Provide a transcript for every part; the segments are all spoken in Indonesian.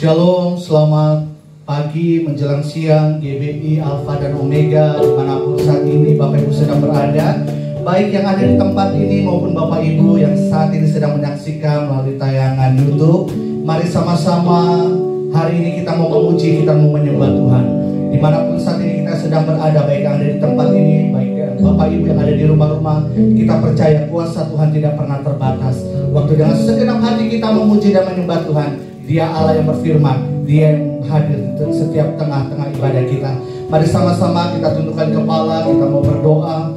Shalom, selamat pagi menjelang siang GBI Alpha dan Omega dimanapun saat ini Bapak Ibu sedang berada, baik yang ada di tempat ini maupun Bapak Ibu yang saat ini sedang menyaksikan melalui tayangan YouTube. Mari sama-sama hari ini kita mau memuji, kita mau menyembah Tuhan. Dimanapun saat ini kita sedang berada, baik yang ada di tempat ini, baik Bapak Ibu yang ada di rumah-rumah, kita percaya kuasa Tuhan tidak pernah terbatas. Waktu dengan segenap hati kita memuji dan menyembah Tuhan, Dia Allah yang berfirman, Dia yang hadir di setiap tengah-tengah ibadah kita. Mari sama-sama kita tundukkan kepala, kita mau berdoa.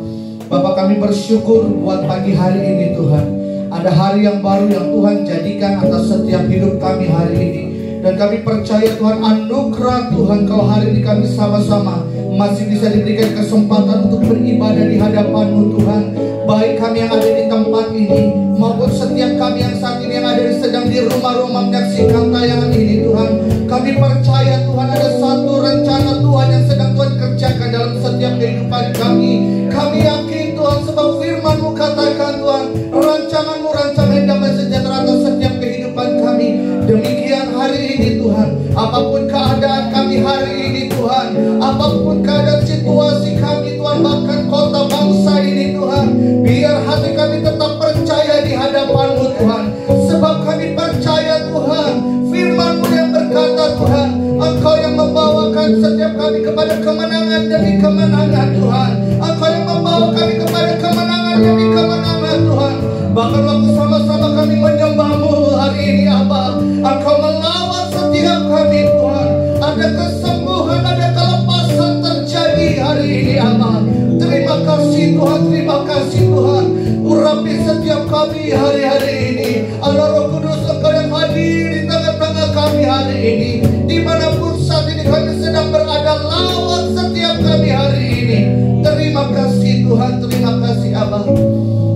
Bapak, kami bersyukur buat pagi hari ini Tuhan. Ada hari yang baru yang Tuhan jadikan atas setiap hidup kami hari ini. Dan kami percaya Tuhan, anugerah Tuhan kalau hari ini kami sama-sama masih bisa diberikan kesempatan untuk beribadah di hadapan-Mu Tuhan. Baik kami yang ada di tempat ini maupun setiap kami yang saat ini yang ada sedang di rumah-rumah menyaksikan tayangan ini Tuhan. Kami percaya Tuhan ada satu rencana Tuhan yang sedang Tuhan kerjakan dalam setiap kehidupan kami. Kami yakin Tuhan sebab firman-Mu katakan Tuhan, rancangan-Mu rancangan damai sejahtera atas setiap kehidupan kami. Demikian hari ini Tuhan, apapun keadaan kami hari ini Tuhan, apapun keadaan situasi kami Tuhan, bahkan kota bangsa ini Tuhan, biar hati kami tetap percaya di hadapan-Mu Tuhan. Sebab kami percaya Tuhan, firman-Mu yang berkata Tuhan, Engkau yang membawakan setiap kami kepada kemenangan demi kemenangan Tuhan. Engkau yang membawa kami kepada kemenangan demi kemenangan Tuhan. Bahkan waktu sama-sama kami menyembah-Mu hari ini Abba, Engkau melawan setiap kami Tuhan. Ada kesembuhan, ada kelepasan terjadi hari ini Abba. Terima kasih Tuhan, terima kasih Tuhan. Urapi setiap kami hari-hari ini. Allah Roh Kudus, Engkau yang hadir di tengah-tengah kami hari ini. Dimanapun saat ini kami sedang berada, lawan setiap kami hari ini. Terima kasih Tuhan, terima kasih Abba.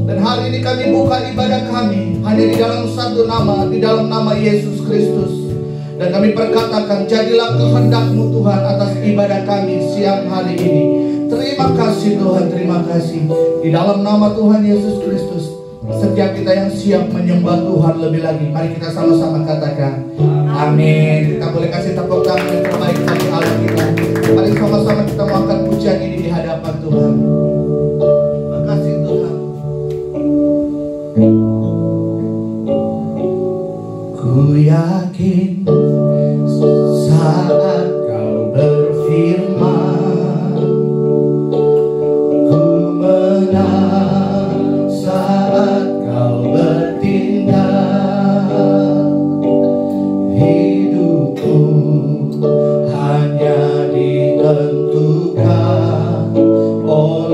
Dan hari ini kami buka ibadah kami hanya di dalam satu nama, di dalam nama Yesus Kristus. Dan kami perkatakan, jadilah kehendak-Mu Tuhan atas ibadah kami siang hari ini. Terima kasih Tuhan, terima kasih. Di dalam nama Tuhan Yesus Kristus, setiap kita yang siap menyembah Tuhan lebih lagi, mari kita sama-sama katakan amin. Kita boleh kasih tepuk tangan yang terbaik bagi Allah kita. Mari sama-sama kita mengangkat pujian ini di hadapan Tuhan. Terima kasih Tuhan. Ku yakin saat Kau berfirman, ku menang saat Kau bertindak. Hidupku hanya ditentukan oleh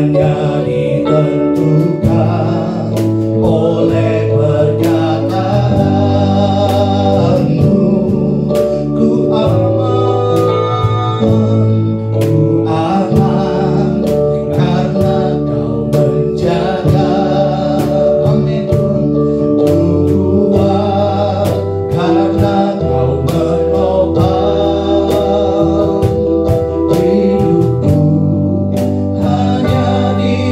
hanya ditentukan oleh pernyataanmu. Ku aman karena kau menjaga. Amin. Ku kuat karena kau menopang hidupku, hanya di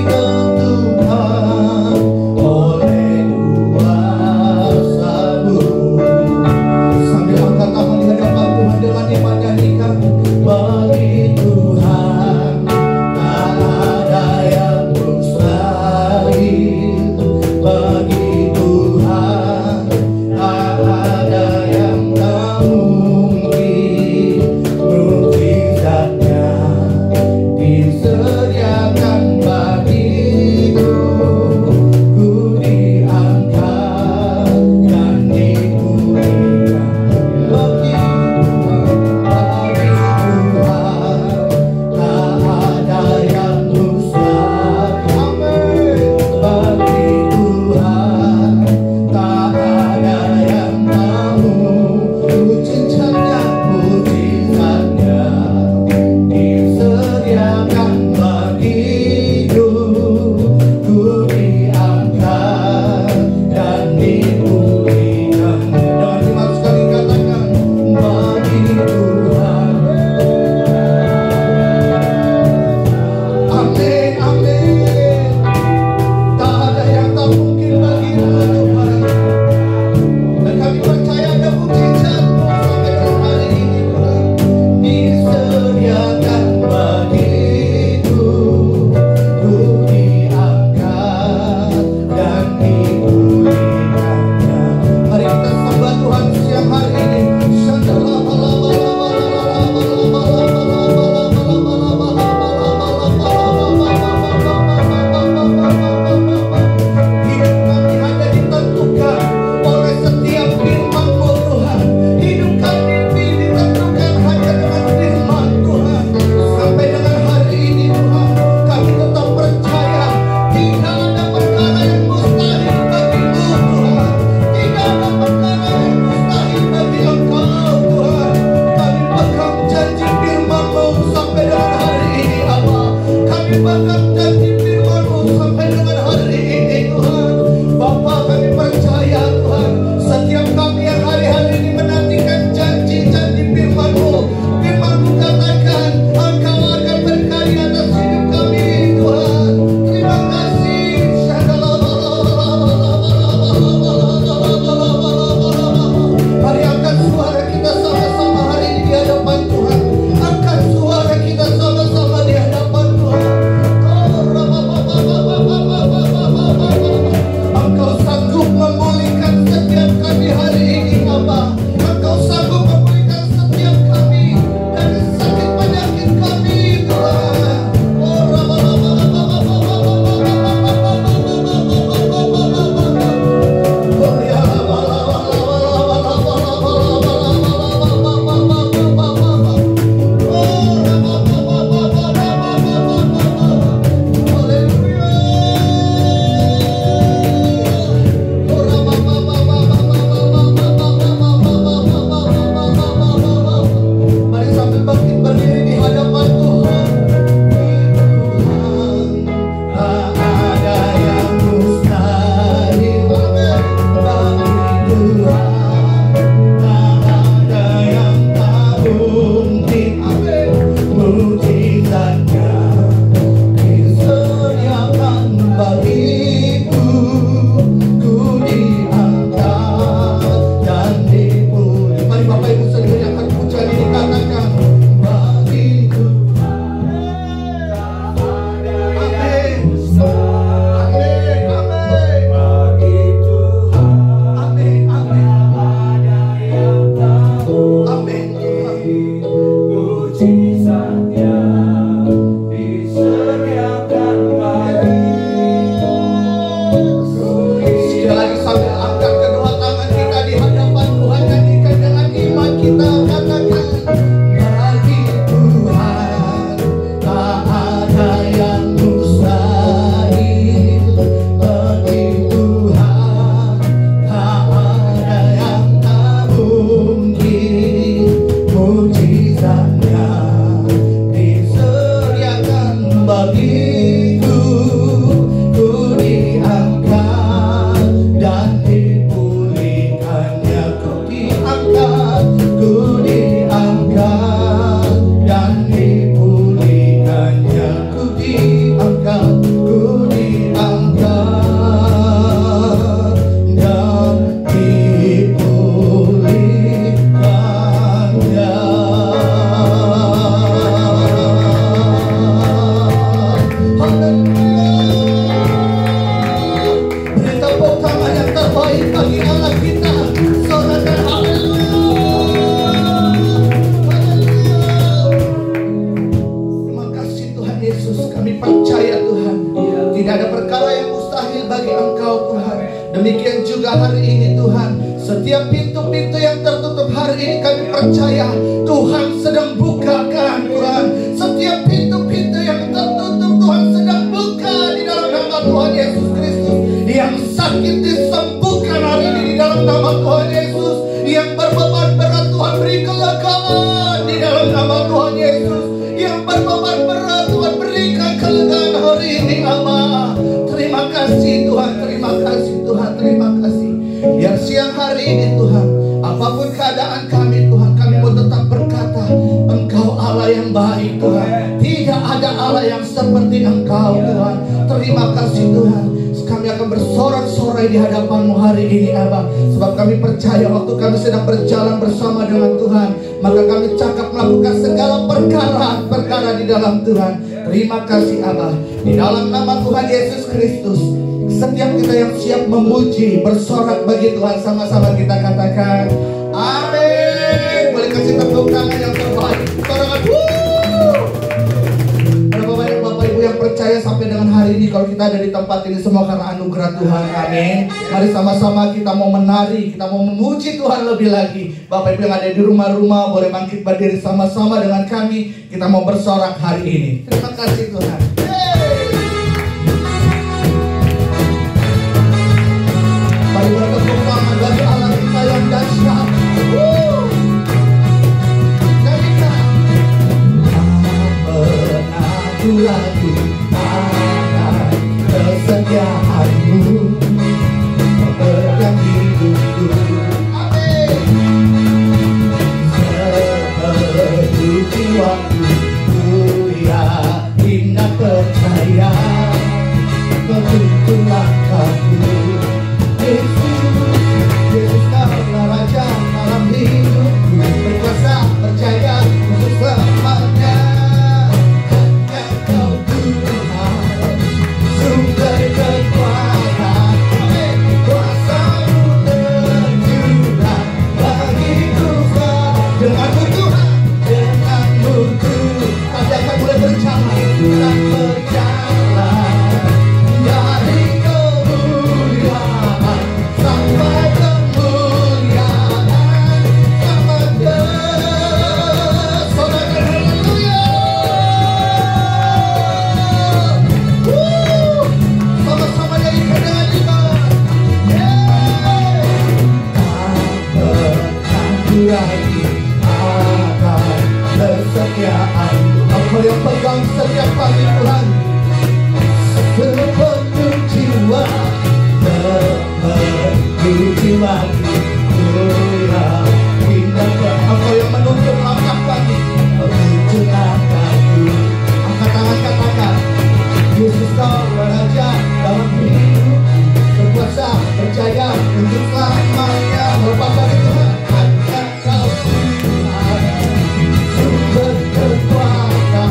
Tidak ada perkara yang mustahil bagi Engkau Tuhan. Demikian juga hari ini Tuhan, setiap pintu-pintu yang tertutup hari ini kami percaya Tuhan sedang bukakan Tuhan. Setiap pintu-pintu yang tertutup Tuhan sedang buka di dalam nama Tuhan Yesus Kristus. Yang sakit disembuhkan hari ini di dalam nama Tuhan Yesus. Yang berbeban berat Tuhan beri kelegaan di dalam nama Tuhan Yesus. Yang berbeban berat Tuhan berikan kelegaan hari ini Allah. Terima kasih Tuhan, terima kasih Tuhan, terima kasih. Biar siang hari ini Tuhan, apapun keadaan kami Tuhan, kami mau tetap berkata Engkau Allah yang baik Tuhan. Tidak ada Allah yang seperti Engkau Tuhan. Terima kasih Tuhan. Kami akan bersorak-sorai di hadapan-Mu hari ini Abah. Sebab kami percaya waktu kami sedang berjalan bersama dengan Tuhan, maka kami cakap melakukan segala perkara di dalam Tuhan. Terima kasih Abah. Di dalam nama Tuhan Yesus Kristus, setiap kita yang siap memuji, bersorak bagi Tuhan, sama-sama kita katakan amin. Boleh kasih tepuk tangan yang terbaik. Sorangan. Berapa banyak Bapak Ibu yang percaya sampai dengan hari ini kalau kita ada di tempat ini semua karena anugerah Tuhan. Amin. Mari sama-sama kita mau menari, kita mau memuji Tuhan lebih lagi. Bapak Ibu yang ada di rumah-rumah boleh bangkit berdiri sama-sama dengan kami. Kita mau bersorak hari ini. Terima kasih Tuhan. Mari bertepuk tangan bagi Allah kita yang dahsyat. Lagu akan kesetiaan-Mu memegang hidupku. Amin. Sepenuh jiwaku ku yakin dan percaya menuntun langkahku. Yesus kaulah Raja dalam hidupku, berkuasa percaya untuk selamanya. Engkau yang pegang setiap pagi Tuhan, sepenuh jiwa, sepenuh jiwaku, Engkau yang menuntun langkah kami, menuntun langkahku. Angkat tangan katakan, Yesus Kau Raja dalam hidupku, berkuasa percaya untuk selamanya. Bapak bagi Tuhan, Engkau Tuhan, sumber kekuatan.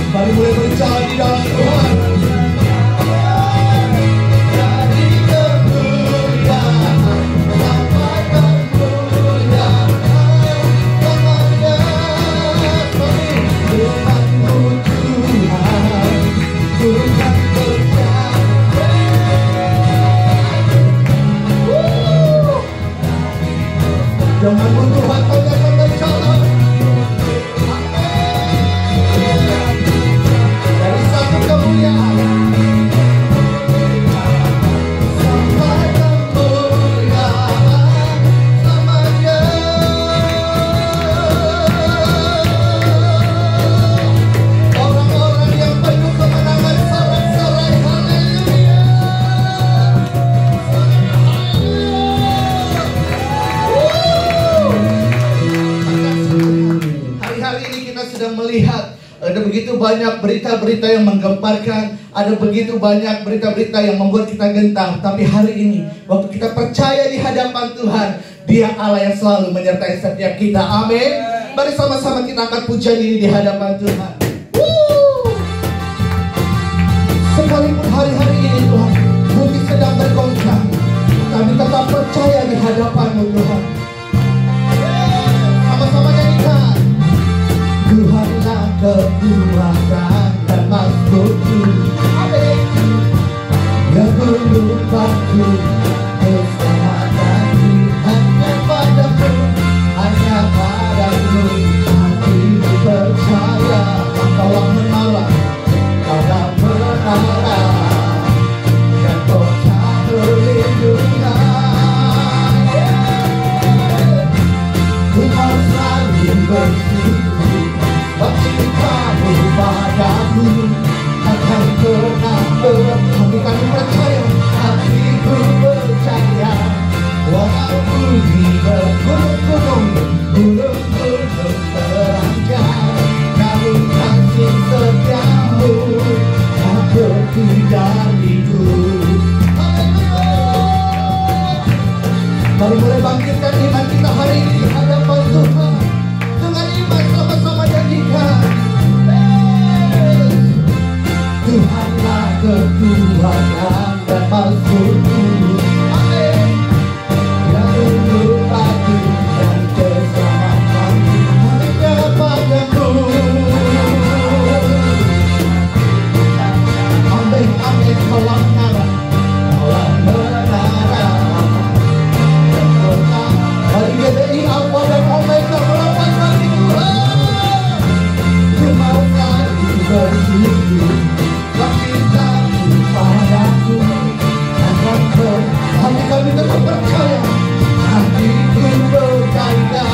Mari mulai berjalan di dalam Tuhan. Dari kemuliaan sampai kemuliaan, selamanya Tuhan-Mu Tuhan, Tuhan berjaya. Jangan Tuhan kami akan berjalan. Dari satu kemuliaan sampai kemuliaan selamanya. Orang-orang yang penuh kemenangan sorak-sorai haleluya. Hari-hari ini kita sedang melihat ada begitu banyak berita-berita yang menggemparkan, ada begitu banyak berita-berita yang membuat kita gentar. Tapi hari ini, waktu kita percaya di hadapan Tuhan, Dia Allah yang selalu menyertai setiap kita. Amin. Mari sama-sama kita angkat pujian ini di hadapan Tuhan. Sekalipun hari-hari ini Tuhan, bumi sedang bergoncang, kami tetap percaya di hadapan-Mu Tuhan. bersungguh cintamu padaku takkan pernah hati kami percaya, hatiku percaya. Walaupun di bergunung-gunung, gunung-gunung teranjak, namun kasih setiamu tak pergi dariku. Mari mulai bangkitkan iman kita hari ini di hadapan Tuhan. Dengan iman sama-sama nyanyikan. Tuhanlah kekuatan dan maksudku. Amin. Yang untuk aku dan keselamatan hanya padamu. Amin, amin, kolam menara, kolam menara. Hari GBI Alfa dan Omega melambangkan Tuhan. Cuma kali bersujud, cintamu padaku takkan pernah. Hati kami tetap percaya, hatiku percaya.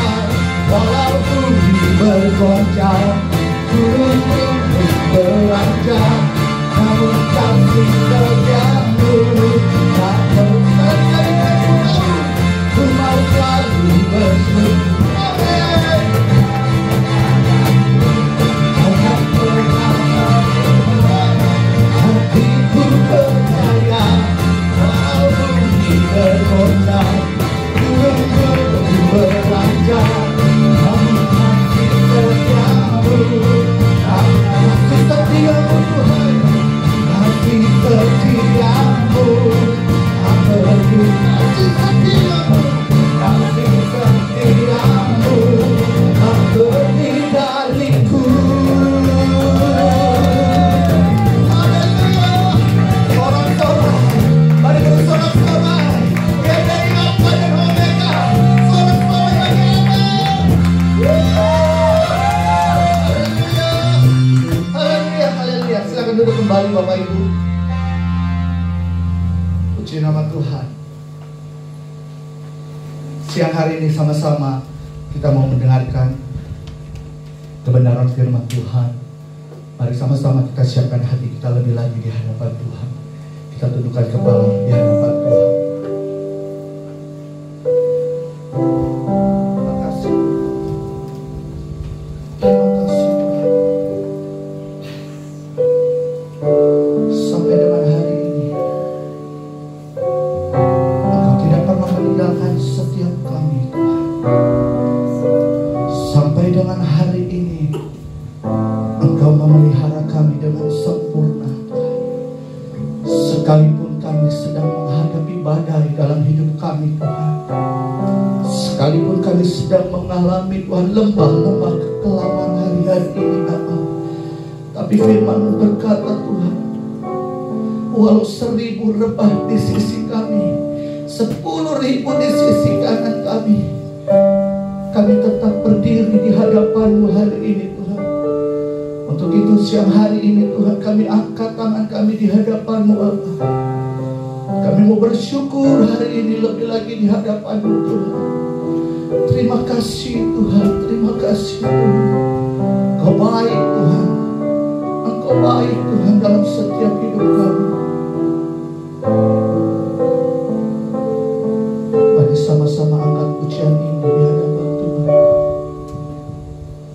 Walaupun bergoncang, gunung-gunung beranjak, namun kasih setiamu tak pernah. Ku mau selalu bersujud. Hatiku percaya, walaupun bergoncang, gunung-gunung beranjak, namun kasih setiamu, kasih setiamu Tuhan, kasih setiamu, tak pergi. Kasih setiamu, kasih setiamu, tak pergi dariku. Mari bersorak-sorai, GBI Alfa dan Omega, sorak-sorai lagi amin. Haleluya, haleluya. Silakan duduk kembali Bapak Ibu. Puji nama Tuhan. Siang hari ini sama-sama kita mau mendengarkan kebenaran firman Tuhan. Mari sama-sama kita siapkan hati kita lebih lagi di hadapan Tuhan. Kita tundukkan kepala di hadapan Tuhan. Terima kasih. Terima kasih Tuhan. Sampai dengan hari ini, Engkau tidak pernah meninggalkan setiap kami Tuhan. Sampai dengan hari ini, Engkau memelihara kami dengan sempurna Tuhan. Sekalipun kami sedang menghadapi badai dalam hidup kami Tuhan, sekalipun kami sedang mengalami Tuhan lembah-lembah kekelaman hari-hari ini Bapa, tapi firman-Mu berkata Tuhan, walau 1000 rebah di sisi kami, 10.000 di sisi kanan kami tetap berdiri di hadapan-Mu hari ini Tuhan. Untuk itu siang hari ini Tuhan, kami angkat tangan kami di hadapan-Mu Allah. Kami mau bersyukur hari ini lebih lagi di hadapan-Mu Tuhan. Terima kasih Tuhan, terima kasih Tuhan. Engkau baik Tuhan, Engkau baik Tuhan dalam setiap hidup kami. Mari sama-sama angkat pujian ini di hadapan Tuhan.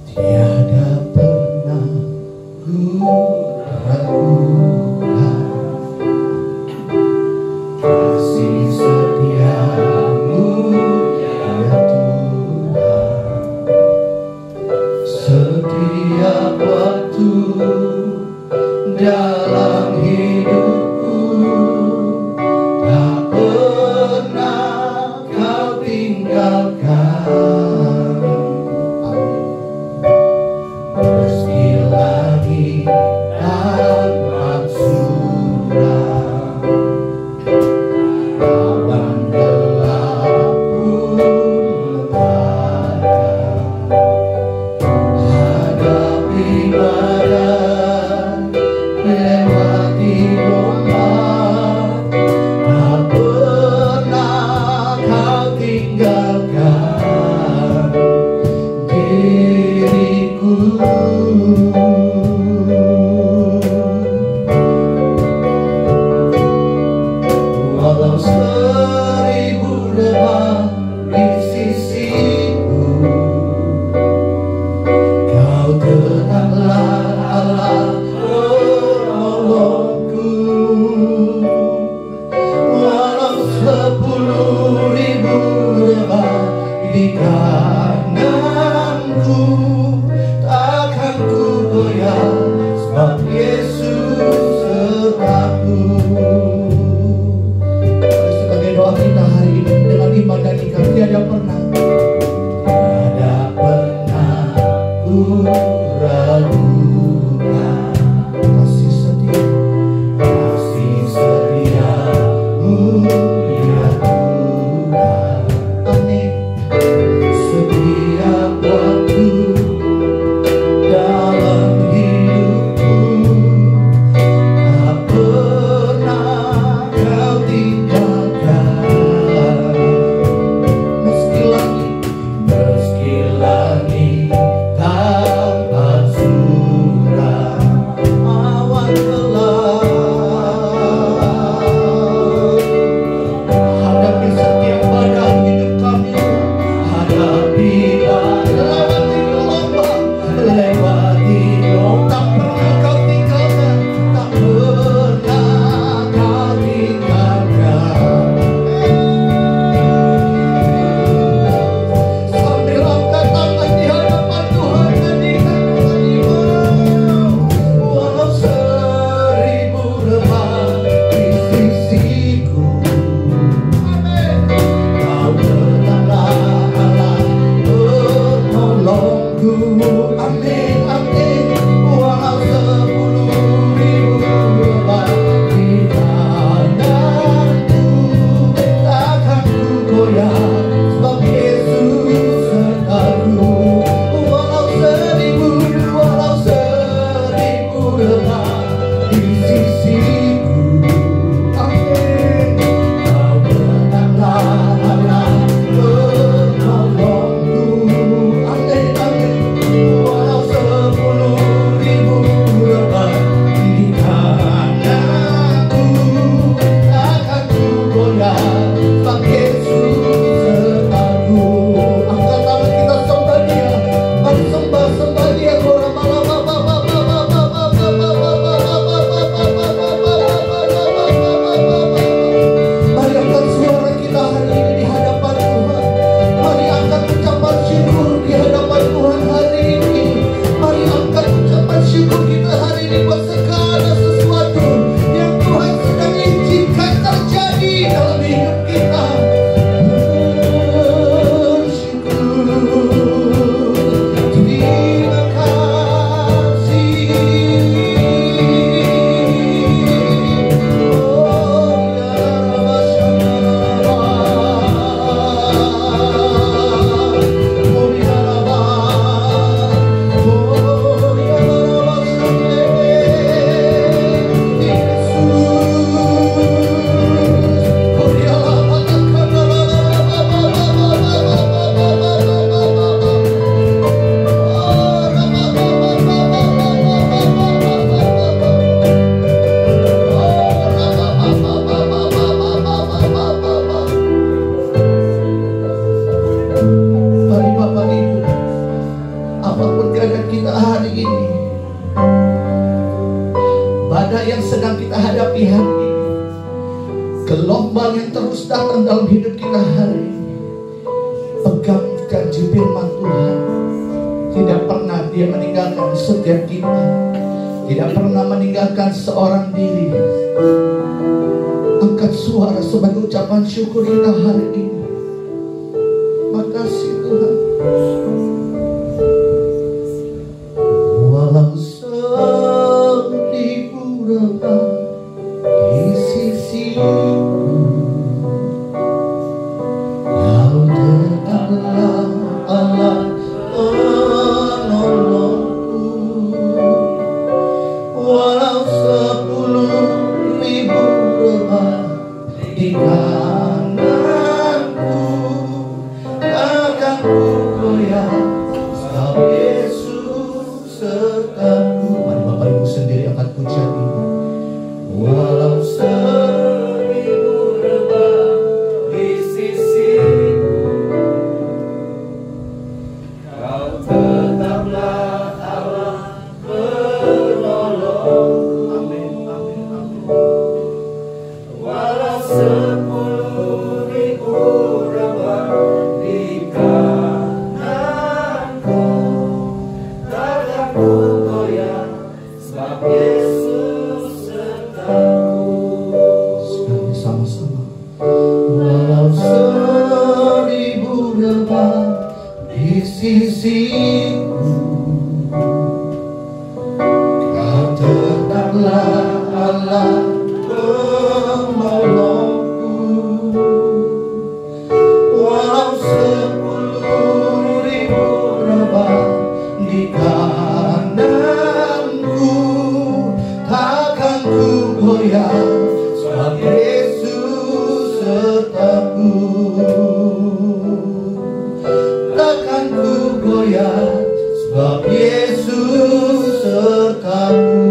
Tiada pernah ragukan kasih setiamu ya Tuhan. Setiap waktu dalam hidupku tak pernah Kau tinggalkan. Meski lagi tanpa surat, awan gelap pun ada. Hadapi badai kananku, takkan ku goyah, sebab Yesus sertaku. Sebagai doa kita hari ini dengan iman dan ikat, tiada pernah ku ragukan kasih setiamu ya Tuhan. Amin. Setiap waktu dalam hidupku, tak pernah kau tinggalkan. Meski langit tampak suram, awan gelap, hadapi setiap badai hidup kami, hadapi lewati gelombang, tak pernah kau tinggalkan, tak pernah kau tinggalkan. Sambil angkat tangan di hadapan Tuhan, nyanyikan kalimat. Walau seribu lemah di sisiku, Kau tetaplah Allah penolongku. Amin, amin. Walau 10.000 lemah di kananku, takkan ku goyah, sebab Yesus sertaku. Walau seribu lemah di sisiku, amin. Kau tetaplah Allah penolongku. Amin, amin. Walau 10.000 lemah di kananku, takkan ku goyah, sebab Yesus sertaku. Angkat tangan kita, sembah Dia. Mari sembah Dia. Mari angkat suara kita hari ini di hadapan Tuhan. Mari angkat ucapan syukur di hadapan Tuhan hari ini. Mari angkat ucapan syukur kita hari ini buat segala sesuatu yang Tuhan sedang izinkan terjadi dalam hidup kita. Bersyukur, terima kasih. Oh ya Rabbana, oh ya Rabbana, oh ya Mari Bapak Ibu, apapun keadaan kita hari ini, badai yang sedang kita hadapi hari ini, gelombang yang terus datang dalam hidup kita hari ini, pegang janji firman Tuhan. Tidak pernah Dia meninggalkan setiap kita, tidak pernah meninggalkan seorang diri. Angkat suara sebagai ucapan syukur kita hari ini. Makasih Tuhan. Walau 10.000 lemah di sisiku, Kau tetaplah Allah penolongku. Walau 10.000 lemah di kananku, di sisiku. Kau tetaplah Allah penolongku, walau 10.000 rebah di kananku, takkan ku goyah sebab Yesus sertaku. Takkan ku goyah sebab Yesus sertaku.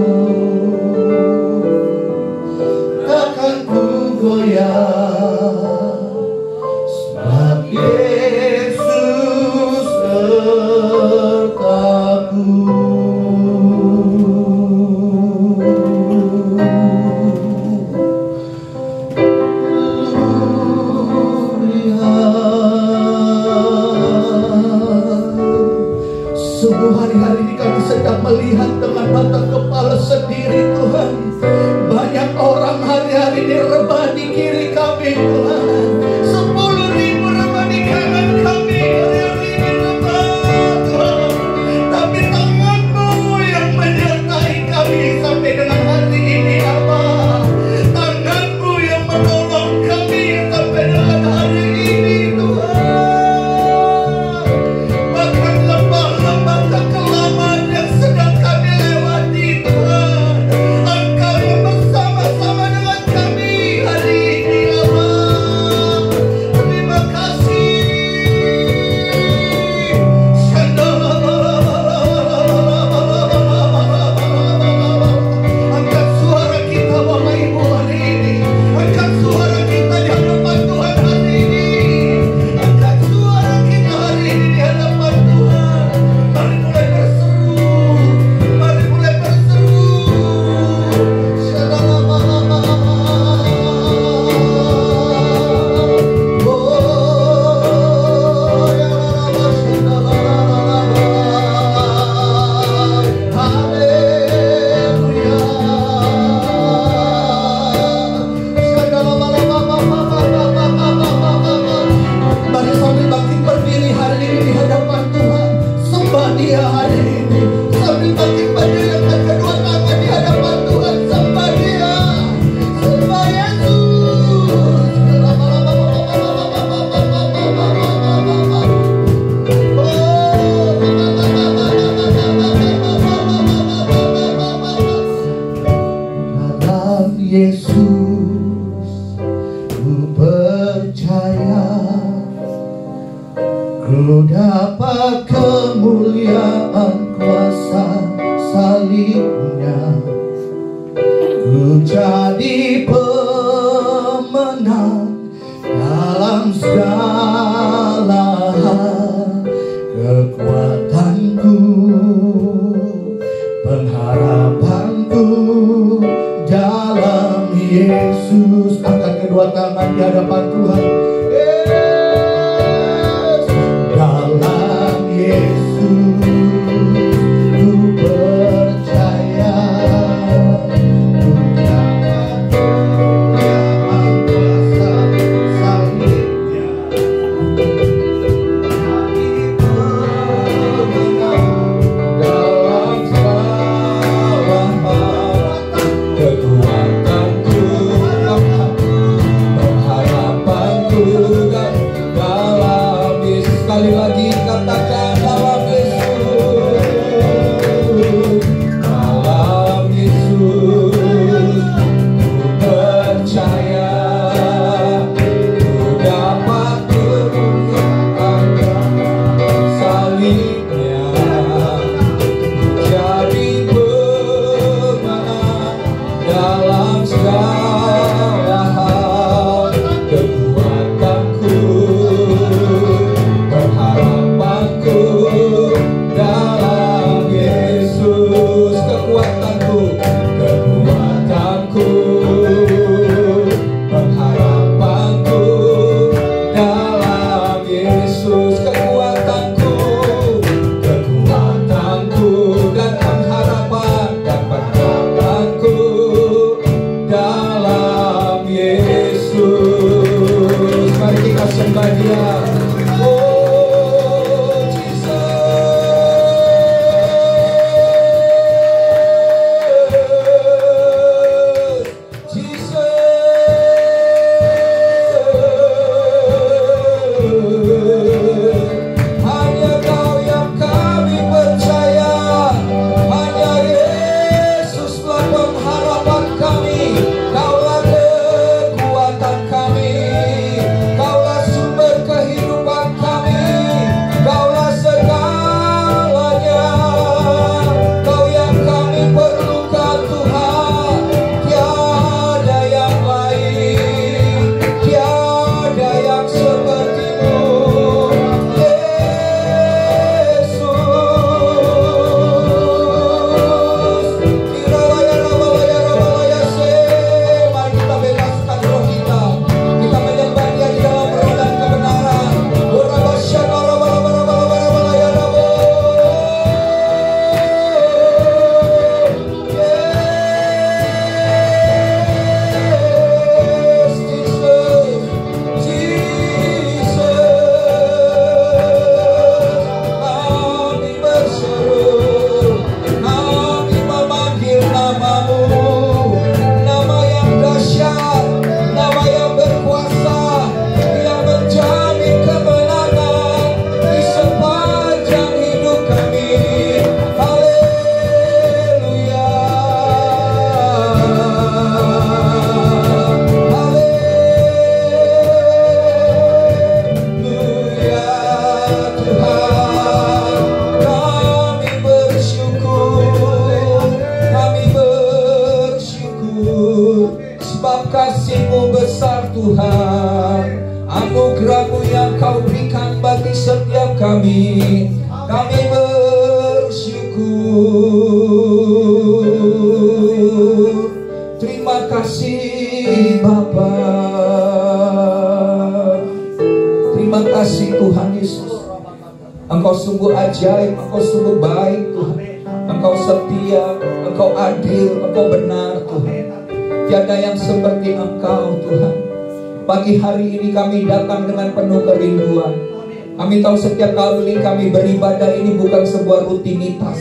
Takkan ku goyah sebab Yesus sertaku. Sungguh hari-hari ini kami sedang melihat dengan mata kepala sendiri Tuhan. Banyak orang hari-hari ini rebah di kiri kami Tuhan. 10.000 rebah di kanan kami hari-hari ini rebah Tuhan. Tapi tangan-Mu yang menyertai kami sampai dengan hari ini Allah. Tangan-Mu yang menolong kami sampai dengan hari ini Tuhan. Kekelaman yang sedang kami lewati Tuhan, Engkau yang bersama-sama dengan kami hari ini Allah. Terima kasih. Angkat suara kita Bapak Ibu hari ini. Angkat suara kita di hadapan Tuhan hari ini. Angkat suara kita hari ini di hadapan Tuhan. Mari mulai berseru, mari mulai berseru. Mari sambil bangkit berdiri hari ini di hadapan Tuhan. Sembah Dia hari ini. Sambil bangkit berdiri angkat kedua tangan di hadapan Tuhan. Sembah Dia. Sembah Yesus. Dalam Yesus ku percaya, ku dapat kemuliaan kuasa salibnya. Ku jadi pemenang dalam segala hal. Kekuatanku, pengharapanku dalam Yesus. Angkat kedua tangan di hadapan Tuhan. Dalam Yesus ku percaya, ku dapat kemuliaan kuasa salibnya. Jadi pemenang dalam segala hal. Kekuatanku, pengharapanku dalam Yesus. Sekali lagi katakan dalam Yesus. Tuhan, anugerah-Mu yang Kau berikan bagi setiap kami bersyukur. Terima kasih Bapa. Terima kasih Tuhan Yesus. Engkau sungguh ajaib, Engkau sungguh baik Tuhan. Engkau setia, Engkau adil, Engkau benar Tuhan. Tiada yang seperti Engkau Tuhan. Pagi hari ini kami datang dengan penuh kerinduan. Kami tahu setiap kali kami beribadah ini bukan sebuah rutinitas,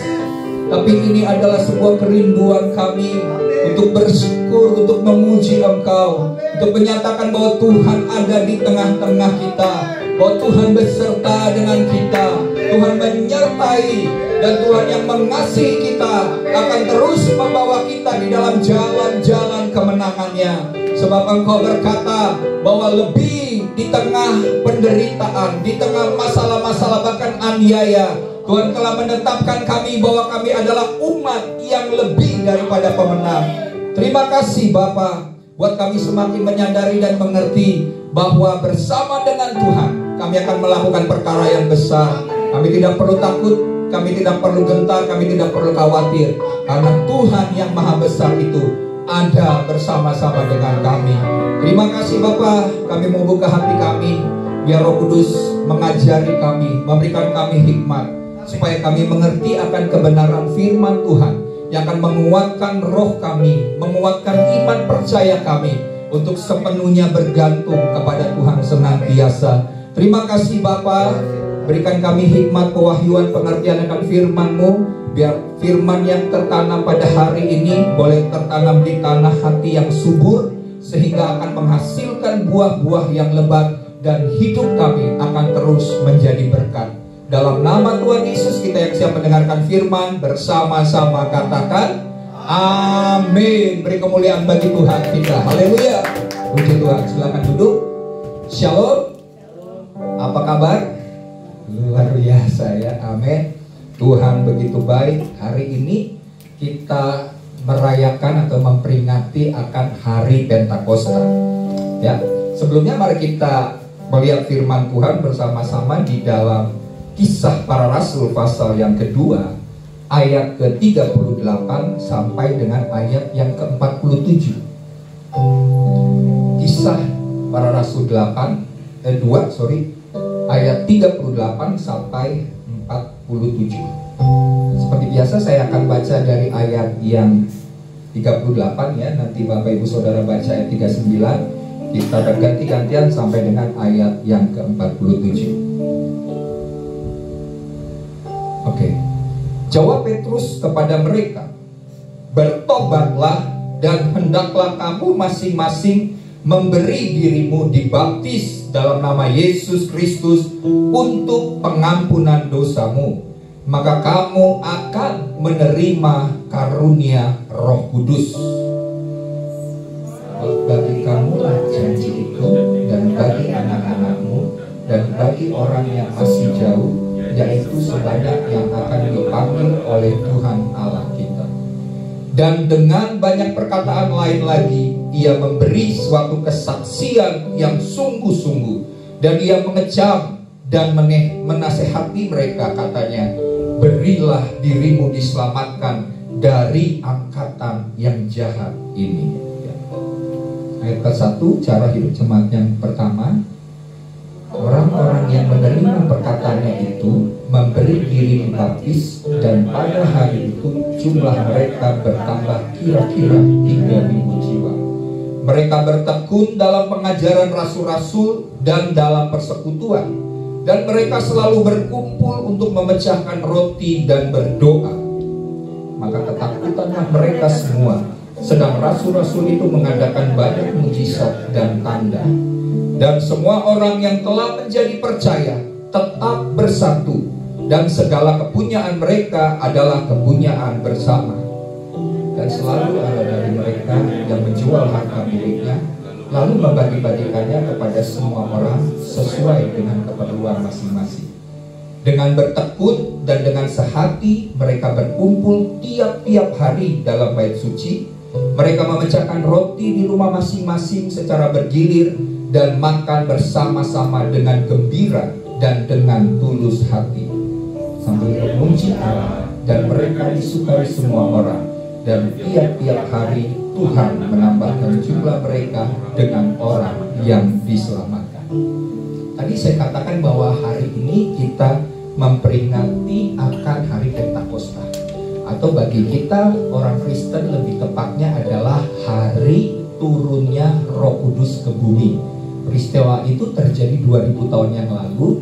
tapi ini adalah sebuah kerinduan kami untuk bersyukur, untuk memuji Engkau, untuk menyatakan bahwa Tuhan ada di tengah-tengah kita, bahwa Tuhan beserta dengan kita, Tuhan menyertai, dan Tuhan yang mengasihi kita akan terus membawa kita di dalam jalan-jalan kemenangannya. Sebab Engkau berkata bahwa lebih di tengah penderitaan, di tengah masalah-masalah bahkan aniaya, Tuhan telah menetapkan kami bahwa kami adalah umat yang lebih daripada pemenang. Terima kasih Bapa, buat kami semakin menyadari dan mengerti bahwa bersama dengan Tuhan kami akan melakukan perkara yang besar. Kami tidak perlu takut, kami tidak perlu gentar, kami tidak perlu khawatir, karena Tuhan yang maha besar itu ada bersama-sama dengan kami. Terima kasih Bapa, kami membuka hati kami, biar Roh Kudus mengajari kami, memberikan kami hikmat, supaya kami mengerti akan kebenaran firman Tuhan yang akan menguatkan roh kami, menguatkan iman percaya kami untuk sepenuhnya bergantung kepada Tuhan senantiasa. Terima kasih Bapa, berikan kami hikmat, pewahyuan, pengertian akan firman-Mu, biar firman yang tertanam pada hari ini boleh tertanam di tanah hati yang subur, sehingga akan menghasilkan buah-buah yang lebat, dan hidup kami akan terus menjadi berkat. Dalam nama Tuhan Yesus, kita yang siap mendengarkan firman bersama-sama katakan amin. Beri kemuliaan bagi Tuhan kita. Haleluya. Puji Tuhan. Silakan duduk. Shalom. Apa kabar? Luar biasa ya. Amin. Tuhan begitu baik. Hari ini kita merayakan atau memperingati akan hari Pentakosta. Ya, sebelumnya mari kita melihat firman Tuhan bersama-sama di dalam Kisah Para Rasul pasal yang kedua, ayat ke-38 sampai dengan ayat yang ke-47. Kisah Para Rasul 2, ayat 38 sampai 47. Seperti biasa saya akan baca dari ayat yang 38 ya. Nanti Bapak Ibu Saudara baca ayat 39. Kita berganti-gantian sampai dengan ayat yang ke-47. Oke. Jawab Petrus kepada mereka, bertobatlah dan hendaklah kamu masing-masing memberi dirimu dibaptis dalam nama Yesus Kristus untuk pengampunan dosamu, maka kamu akan menerima karunia Roh Kudus. Bagi kamulah janji itu, dan bagi anak-anakmu, dan bagi orang yang masih jauh, yaitu sebanyak yang akan dipanggil oleh Tuhan Allah kita. Dan dengan banyak perkataan lain lagi, ia memberi suatu kesaksian yang sungguh-sungguh, dan ia mengecam dan menasehati mereka, katanya, berilah dirimu diselamatkan dari angkatan yang jahat ini. Ayat ke-1, cara hidup jemaat yang pertama. Orang-orang yang menerima perkataannya itu memberi diri dibaptis, dan pada hari itu jumlah mereka bertambah kira-kira 3.000 jiwa. Mereka bertekun dalam pengajaran rasul-rasul dan dalam persekutuan, dan mereka selalu berkumpul untuk memecahkan roti dan berdoa. Maka ketakutanlah mereka semua, sedang rasul-rasul itu mengadakan banyak mujizat dan tanda. Dan semua orang yang telah menjadi percaya tetap bersatu, dan segala kepunyaan mereka adalah kepunyaan bersama. Dan selalu ada dari mereka yang menjual harta miliknya, lalu membagi-bagikannya kepada semua orang sesuai dengan keperluan masing-masing. Dengan bertekun dan dengan sehati mereka berkumpul tiap-tiap hari dalam bait suci, Mereka memecahkan roti di rumah masing-masing secara bergilir dan makan bersama-sama dengan gembira dan dengan tulus hati, sambil memuji Allah, dan mereka disukai semua orang. Dan tiap-tiap hari Tuhan menambahkan jumlah mereka dengan orang yang diselamatkan. Tadi saya katakan bahwa hari ini kita memperingati akan hari Pentakosta, atau bagi kita orang Kristen lebih tepatnya adalah hari turunnya Roh Kudus ke bumi. Peristiwa itu terjadi 2000 tahun yang lalu,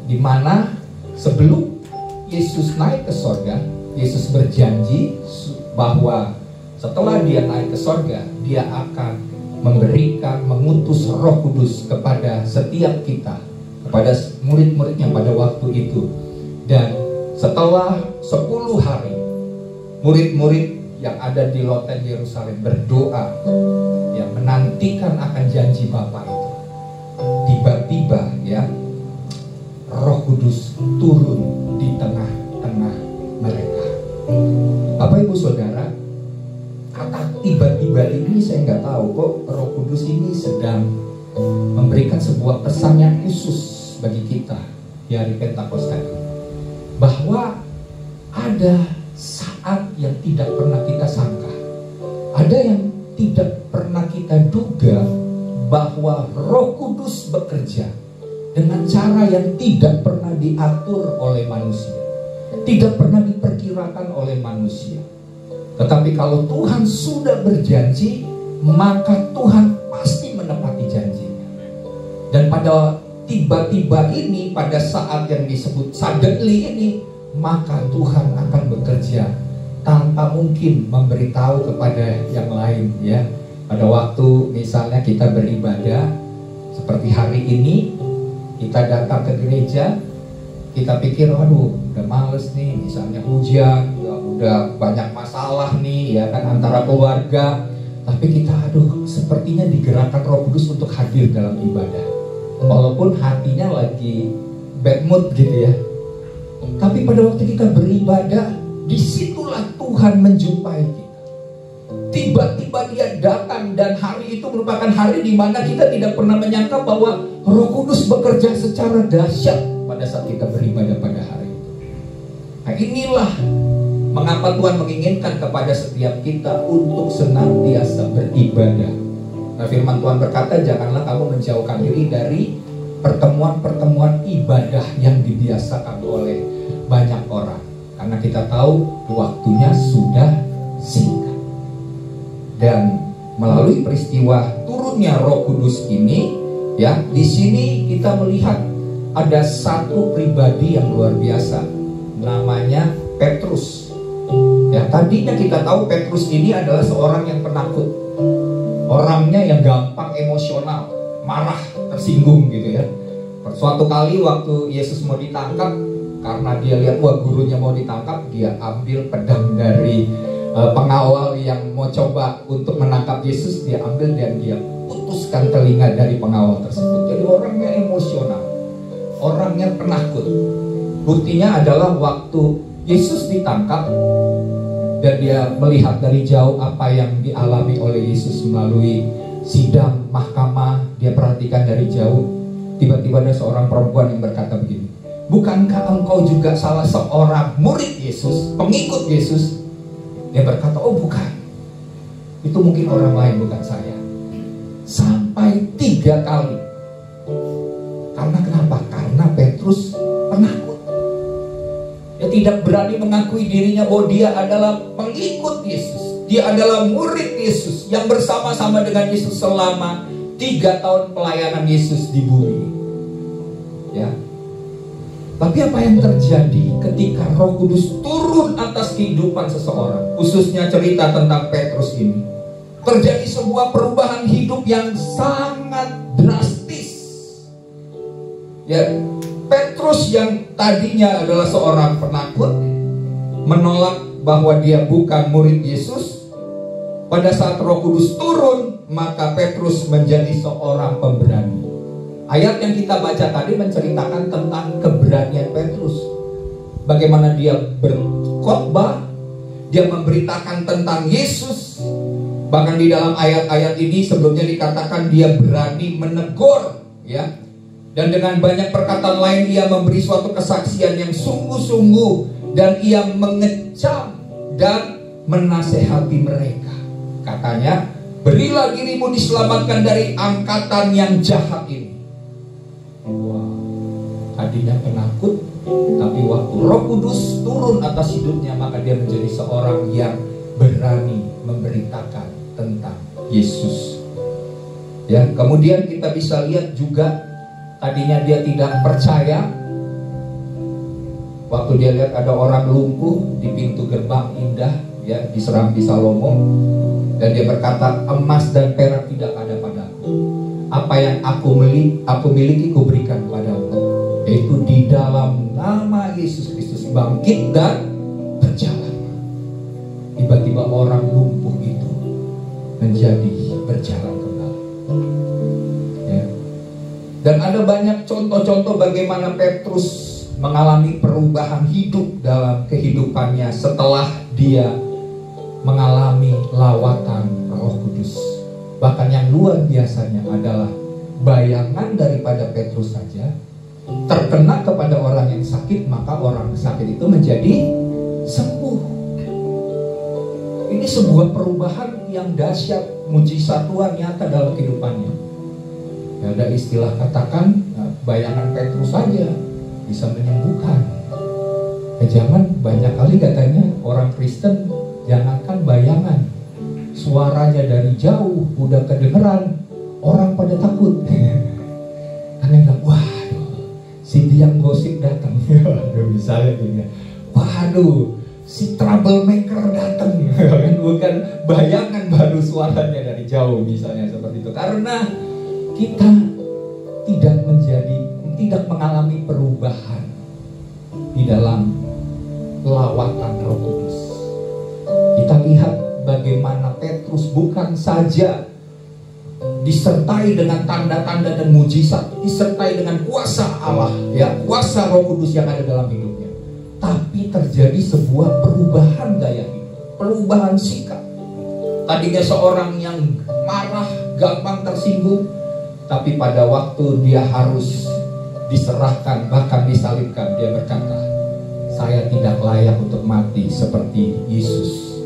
di mana sebelum Yesus naik ke sorga, Yesus berjanji bahwa setelah dia naik ke sorga, dia akan mengutus Roh Kudus kepada setiap kita, kepada murid-muridnya pada waktu itu. Dan setelah 10 hari, murid-murid yang ada di Loten Yerusalem berdoa, yang menantikan akan janji Bapa itu. Tiba-tiba ya, Roh Kudus turun di tengah-tengah mereka. Bapak Ibu Saudara, kata tiba-tiba ini saya nggak tahu kok Roh Kudus ini sedang memberikan sebuah pesan yang khusus bagi kita di hari Pentakosta ini, bahwa ada saat yang tidak pernah kita sangka, ada yang tidak pernah kita duga, bahwa Roh Kudus bekerja dengan cara yang tidak pernah diatur oleh manusia, tidak pernah diperkirakan oleh manusia. Tetapi kalau Tuhan sudah berjanji, maka Tuhan pasti menepati janjinya. Dan pada tiba-tiba ini, pada saat yang disebut suddenly ini, maka Tuhan akan bekerja tanpa mungkin memberitahu kepada yang lain ya. Pada waktu misalnya kita beribadah seperti hari ini, kita datang ke gereja, kita pikir waduh udah males nih, misalnya hujan, ya udah banyak masalah nih ya kan antara keluarga, tapi kita sepertinya digerakkan Roh Kudus untuk hadir dalam ibadah, walaupun hatinya lagi bad mood gitu ya. Tapi pada waktu kita beribadah, disitulah Tuhan menjumpai kita. Tiba-tiba dia datang, dan hari itu merupakan hari di mana kita tidak pernah menyangka bahwa Roh Kudus bekerja secara dahsyat pada saat kita beribadah pada hari itu. Nah, inilah mengapa Tuhan menginginkan kepada setiap kita untuk senantiasa beribadah. Nah, firman Tuhan berkata, janganlah kamu menjauhkan diri dari pertemuan-pertemuan ibadah yang dibiasakan oleh banyak orang, karena kita tahu waktunya sudah singkat. Dan melalui peristiwa turunnya Roh Kudus ini, ya, di sini kita melihat ada satu pribadi yang luar biasa, namanya Petrus. Ya, tadinya kita tahu Petrus ini adalah seorang yang penakut, orangnya yang gampang emosional, marah, tersinggung gitu ya. Suatu kali waktu Yesus mau ditangkap, karena dia lihat wah gurunya mau ditangkap, dia ambil pedang dari pengawal yang mau coba untuk menangkap Yesus, dia ambil dan dia putuskan telinga dari pengawal tersebut. Jadi orangnya emosional, orangnya penakut. Buktinya adalah waktu Yesus ditangkap dan dia melihat dari jauh apa yang dialami oleh Yesus melalui sidang mahkamah, dia perhatikan dari jauh. Tiba-tiba ada seorang perempuan yang berkata begini, bukankah engkau juga salah seorang murid Yesus, pengikut Yesus? Dia berkata, oh bukan, itu mungkin orang lain, bukan saya. Sampai 3 kali. Karena kenapa? Karena Petrus penakut. Dia tidak berani mengakui dirinya bahwa dia adalah pengikut Yesus, dia adalah murid Yesus yang bersama-sama dengan Yesus selama 3 tahun pelayanan Yesus di bumi. Ya. Tapi apa yang terjadi ketika Roh Kudus turun atas kehidupan seseorang, khususnya cerita tentang Petrus ini? Terjadi sebuah perubahan hidup yang sangat drastis. Ya, Petrus yang tadinya adalah seorang penakut, menolak bahwa dia bukan murid Yesus. Pada saat Roh Kudus turun, maka Petrus menjadi seorang pemberani. Ayat yang kita baca tadi menceritakan tentang keberanian Petrus. Bagaimana dia berkhotbah, dia memberitakan tentang Yesus, Bahkan di dalam ayat-ayat ini sebelumnya dikatakan dia berani menegur, ya. Dan dengan banyak perkataan lain ia memberi suatu kesaksian yang sungguh-sungguh, dan ia mengecam dan menasehati mereka. Katanya, berilah dirimu diselamatkan dari angkatan yang jahat ini. Wow. Tadinya penakut, tapi waktu Roh Kudus turun atas hidupnya, maka dia menjadi seorang yang berani memberitakan tentang Yesus. Ya, kemudian kita bisa lihat juga tadinya dia tidak percaya. Waktu dia lihat ada orang lumpuh di pintu gerbang indah, ya, di Serambi Salomo, dan dia berkata, emas dan perak tidak ada padaku, apa yang aku miliki kuberikan padamu, yaitu di dalam nama Yesus Kristus bangkit dan berjalan. Tiba-tiba orang lumpuh itu menjadi berjalan kembali, ya. Dan ada banyak contoh-contoh bagaimana Petrus mengalami perubahan hidup dalam kehidupannya setelah dia mengalami lawatan Roh Kudus. Bahkan yang luar biasanya adalah bayangan daripada Petrus saja terkena kepada orang yang sakit, maka orang sakit itu menjadi sembuh. Ini sebuah perubahan yang dahsyat, mujizat Tuhan nyata dalam kehidupannya. Ya, ada istilah katakan, bayangan Petrus saja bisa menyembuhkan. Jangan banyak kali katanya orang Kristen, jangankan bayangan, suaranya dari jauh udah kedengeran, orang pada takut. Karena bilang, waduh, si Diang Gosip datang. Waduh, misalnya gini, waduh, si troublemaker datang. Bukan bayangan, baru suaranya dari jauh, misalnya seperti itu. Karena kita tidak mengalami perubahan di dalam lawatan Roh Kudus. Kita lihat bagaimana Petrus bukan saja disertai dengan tanda-tanda dan mujizat, disertai dengan kuasa Allah, ya, kuasa Roh Kudus yang ada dalam hidupnya, tapi terjadi sebuah perubahan gaya hidup, perubahan sikap. Tadinya seorang yang marah, gampang tersinggung, tapi pada waktu dia harus diserahkan, bahkan disalibkan, dia berkata, saya tidak layak untuk mati seperti Yesus,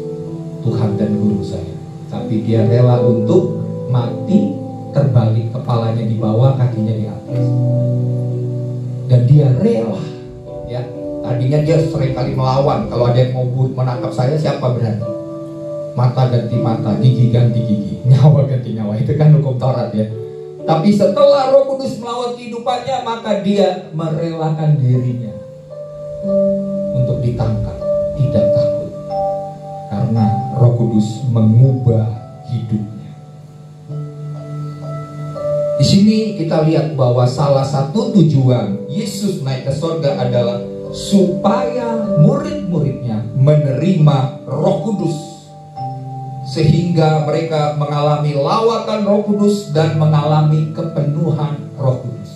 Tuhan dan Guru saya. Tapi dia rela untuk mati terbalik, kepalanya di bawah, kakinya di atas. Dan dia rela, ya. Tadinya dia seringkali melawan. Kalau ada yang mau menangkap saya, siapa berani? Mata ganti mata, gigi ganti gigi, nyawa ganti nyawa. Itu kan hukum Taurat, ya. Tapi setelah Roh Kudus melawat kehidupannya, maka dia merelakan dirinya untuk ditangkap, tidak takut, karena Roh Kudus mengubah hidupnya. Di sini kita lihat bahwa salah satu tujuan Yesus naik ke surga adalah supaya murid-muridnya menerima Roh Kudus, sehingga mereka mengalami lawatan Roh Kudus dan mengalami kepenuhan Roh Kudus.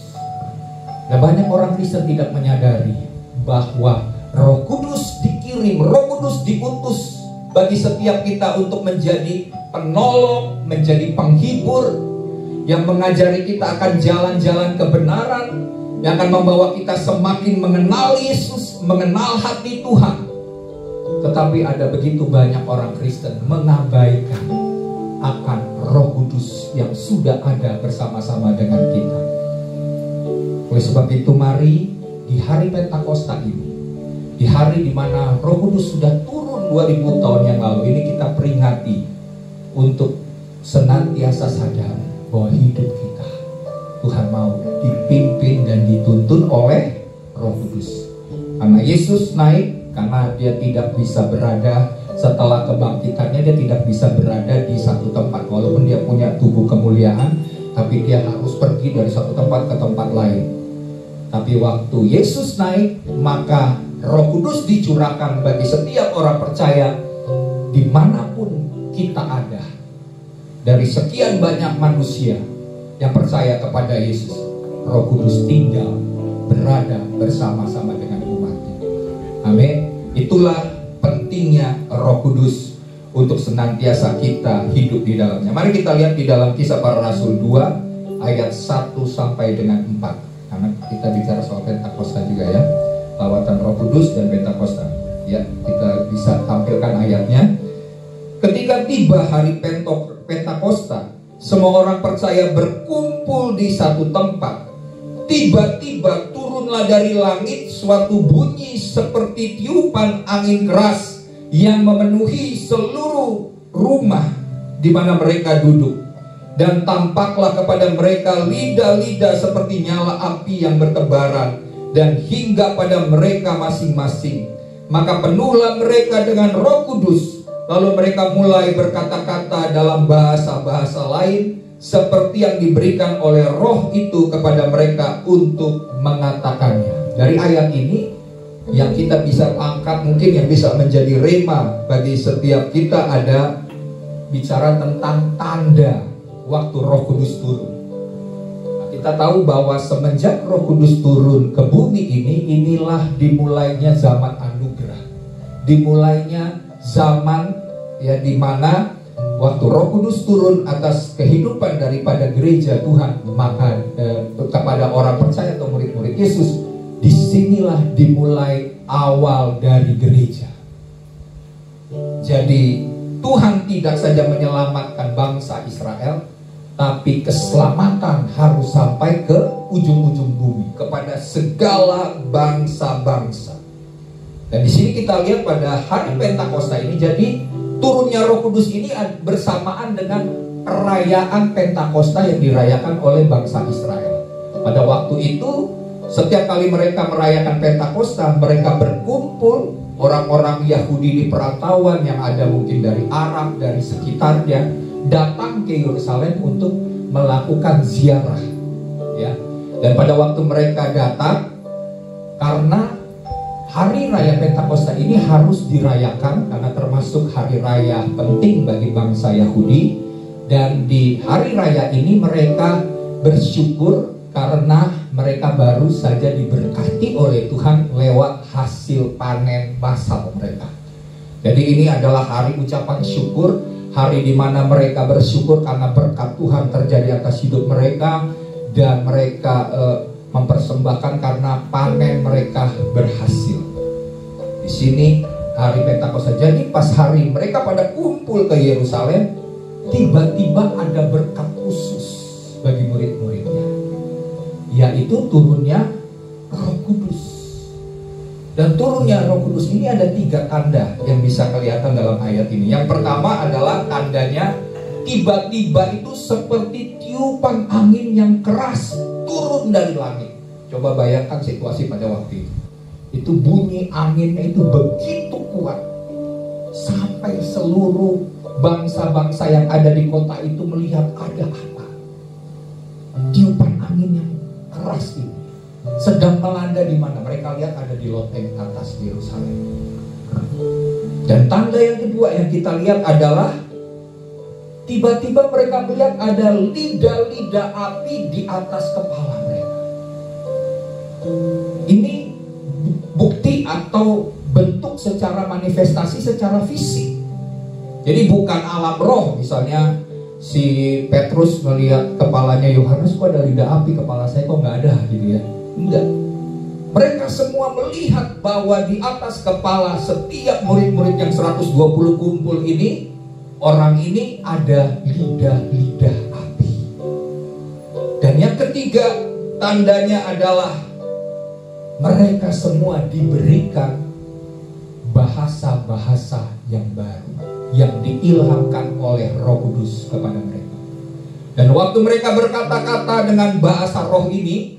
Nah, banyak orang Kristen tidak menyadari bahwa Roh Kudus dikirim, Roh Kudus diutus bagi setiap kita untuk menjadi penolong, menjadi penghibur, yang mengajari kita akan jalan-jalan kebenaran, yang akan membawa kita semakin mengenal Yesus, mengenal hati Tuhan. Tetapi ada begitu banyak orang Kristen mengabaikan akan Roh Kudus yang sudah ada bersama-sama dengan kita. Oleh sebab itu, mari di hari Pentakosta ini, di hari di mana Roh Kudus sudah turun 2000 tahun yang lalu ini, kita peringati untuk senantiasa sadar bahwa hidup kita, Tuhan mau dipimpin dan dituntun oleh Roh Kudus. Karena Yesus naik, karena dia tidak bisa berada setelah kebangkitannya, dia tidak bisa berada di satu tempat. Walaupun dia punya tubuh kemuliaan, tapi dia harus pergi dari satu tempat ke tempat lain. Tapi waktu Yesus naik, maka Roh Kudus dicurahkan bagi setiap orang percaya dimanapun kita ada. Dari sekian banyak manusia yang percaya kepada Yesus, Roh Kudus tinggal berada bersama-sama dengan umatnya. Amin. Itulah pentingnya Roh Kudus untuk senantiasa kita hidup di dalamnya. Mari kita lihat di dalam Kisah Para Rasul 2 ayat 1 sampai dengan 4. Karena kita bicara soal Pentakosta juga ya, lawatan Roh Kudus dan Pentakosta. Ya, kita bisa tampilkan ayatnya. Ketika tiba hari Pentakosta, semua orang percaya berkumpul di satu tempat. Tiba-tiba turunlah dari langit suatu bunyi seperti tiupan angin keras yang memenuhi seluruh rumah di mana mereka duduk. Dan tampaklah kepada mereka lidah-lidah seperti nyala api yang bertebaran dan hingga pada mereka masing-masing. Maka penuhlah mereka dengan Roh Kudus. Lalu mereka mulai berkata-kata dalam bahasa-bahasa lain seperti yang diberikan oleh Roh itu kepada mereka untuk mengatakannya. Dari ayat ini yang kita bisa angkat, mungkin yang bisa menjadi rema bagi setiap kita, ada bicara tentang tanda waktu Roh Kudus turun. Nah, kita tahu bahwa semenjak Roh Kudus turun ke bumi ini, inilah dimulainya zaman anugerah. Dimulainya zaman ya di mana waktu Roh Kudus turun atas kehidupan daripada gereja Tuhan, maka kepada orang percaya atau murid-murid Yesus, disinilah dimulai awal dari gereja. Jadi Tuhan tidak saja menyelamatkan bangsa Israel, tapi keselamatan harus sampai ke ujung-ujung bumi, kepada segala bangsa-bangsa. Dan di sini kita lihat pada hari Pentakosta ini, jadi turunnya Roh Kudus ini bersamaan dengan perayaan Pentakosta yang dirayakan oleh bangsa Israel. Pada waktu itu, setiap kali mereka merayakan Pentakosta, mereka berkumpul, orang-orang Yahudi di perantauan yang ada mungkin dari Arab, dari sekitarnya, datang ke Yerusalem untuk melakukan ziarah, ya. Dan pada waktu mereka datang, karena hari raya Pentakosta ini harus dirayakan karena termasuk hari raya penting bagi bangsa Yahudi, dan di hari raya ini mereka bersyukur karena mereka baru saja diberkati oleh Tuhan lewat hasil panen massal mereka. Jadi ini adalah hari ucapan syukur, hari di mana mereka bersyukur karena berkat Tuhan terjadi atas hidup mereka, dan mereka mempersembahkan karena panen mereka berhasil. Di sini hari Pentakosta. Jadi pas hari mereka pada kumpul ke Yerusalem, tiba-tiba ada berkat khusus bagi murid-muridnya, yaitu turunnya Roh Kudus. Dan turunnya Roh Kudus ini ada 3 tanda yang bisa kelihatan dalam ayat ini. Yang pertama adalah tandanya tiba-tiba itu seperti tiupan angin yang keras turun dari langit. Coba bayangkan situasi pada waktu itu. Itu bunyi anginnya itu begitu kuat sampai seluruh bangsa-bangsa yang ada di kota itu melihat ada apa. Tiupan angin yang keras ini sedang melanda di mana? Mereka lihat ada di loteng atas Yerusalem. Dan tanda yang kedua yang kita lihat adalah tiba-tiba mereka melihat ada lidah-lidah api di atas kepala mereka. Ini bukti atau bentuk secara manifestasi secara fisik. Jadi bukan alam roh, misalnya si Petrus melihat kepalanya Yohanes, kok ada lidah api, kepala saya kok nggak ada gitu ya. Enggak. Mereka semua melihat bahwa di atas kepala setiap murid-murid yang 120 kumpul ini, orang ini ada lidah-lidah api. Dan yang ketiga, tandanya adalah mereka semua diberikan bahasa-bahasa yang baru, yang diilhamkan oleh Roh Kudus kepada mereka. Dan waktu mereka berkata-kata dengan bahasa roh ini,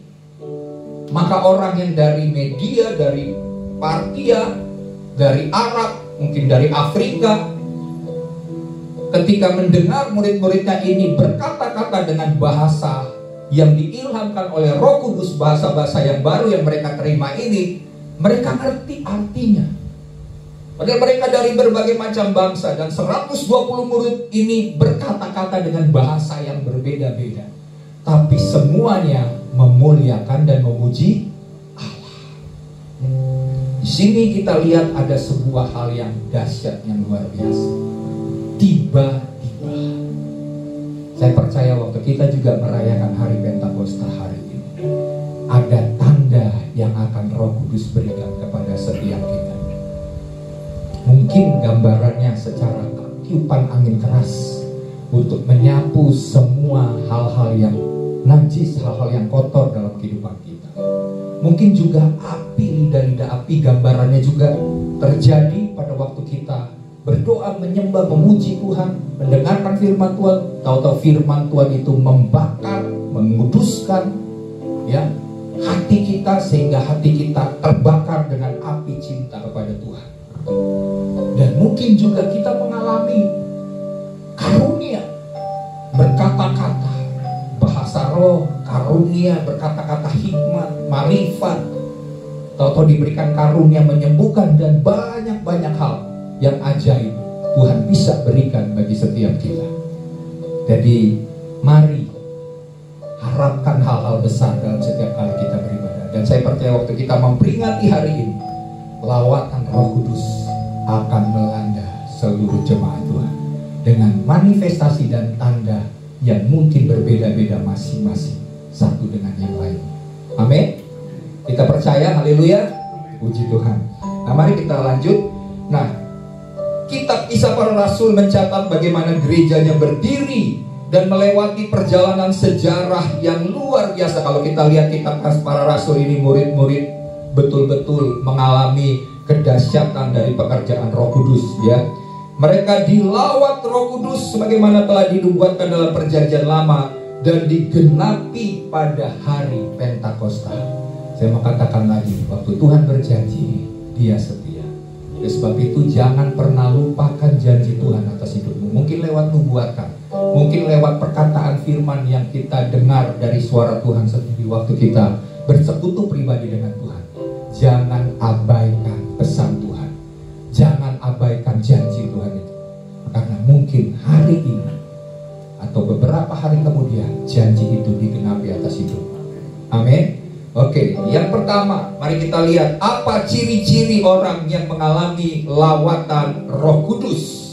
maka orang yang dari Media, dari Partia, dari Arab, mungkin dari Afrika, ketika mendengar murid-muridnya ini berkata-kata dengan bahasa yang diilhamkan oleh Roh Kudus, bahasa-bahasa yang baru yang mereka terima ini, mereka ngerti artinya. Padahal mereka dari berbagai macam bangsa, dan 120 murid ini berkata-kata dengan bahasa yang berbeda-beda, tapi semuanya memuliakan dan memuji Allah. Di sini kita lihat ada sebuah hal yang dahsyat, yang luar biasa. tiba-tiba. Saya percaya waktu kita juga merayakan hari Pentakosta hari ini, ada tanda yang akan Roh Kudus berikan kepada setiap kita. Mungkin gambarannya secara tiupan angin keras untuk menyapu semua hal-hal yang najis, hal-hal yang kotor dalam kehidupan kita. Mungkin juga api, lidah-lidah api, gambarannya juga terjadi pada waktu kita berdoa, menyembah, memuji Tuhan, mendengarkan firman Tuhan. Tahu-tahu firman Tuhan itu membakar, menguduskan ya hati kita, sehingga hati kita terbakar dengan api cinta kepada Tuhan. Dan mungkin juga kita mengalami karunia berkata-kata, bahasa roh, karunia berkata-kata, hikmat, marifat. Tahu-tahu diberikan karunia menyembuhkan, dan banyak-banyak hal yang ajaib Tuhan bisa berikan bagi setiap kita. Jadi mari harapkan hal-hal besar dalam setiap kali kita beribadah. Dan saya percaya waktu kita memperingati hari ini, lawatan Roh Kudus akan melanda seluruh jemaat Tuhan dengan manifestasi dan tanda yang mungkin berbeda-beda masing-masing satu dengan yang lain. Amin. Kita percaya, haleluya, puji Tuhan. Nah, mari kita lanjut. Nah, Kitab Kisah Para Rasul mencatat bagaimana gerejanya berdiri dan melewati perjalanan sejarah yang luar biasa. Kalau kita lihat Kitab Para Rasul ini, murid-murid betul-betul mengalami kedahsyatan dari pekerjaan Roh Kudus ya. Mereka dilawat Roh Kudus sebagaimana telah dinubuatkan dalam Perjanjian Lama dan digenapi pada hari Pentakosta. Saya mau katakan lagi, waktu Tuhan berjanji, Dia setia. Oleh sebab itu jangan pernah lupakan janji Tuhan atas hidupmu. Mungkin lewat nubuatan, mungkin lewat perkataan firman yang kita dengar dari suara Tuhan sendiri waktu kita bersekutu pribadi dengan Tuhan. Jangan abaikan pesan Tuhan, jangan abaikan janji Tuhan itu, karena mungkin hari ini atau beberapa hari kemudian janji itu digenapi atas hidup. Amin. Oke, yang pertama, mari kita lihat apa ciri-ciri orang yang mengalami lawatan Roh Kudus.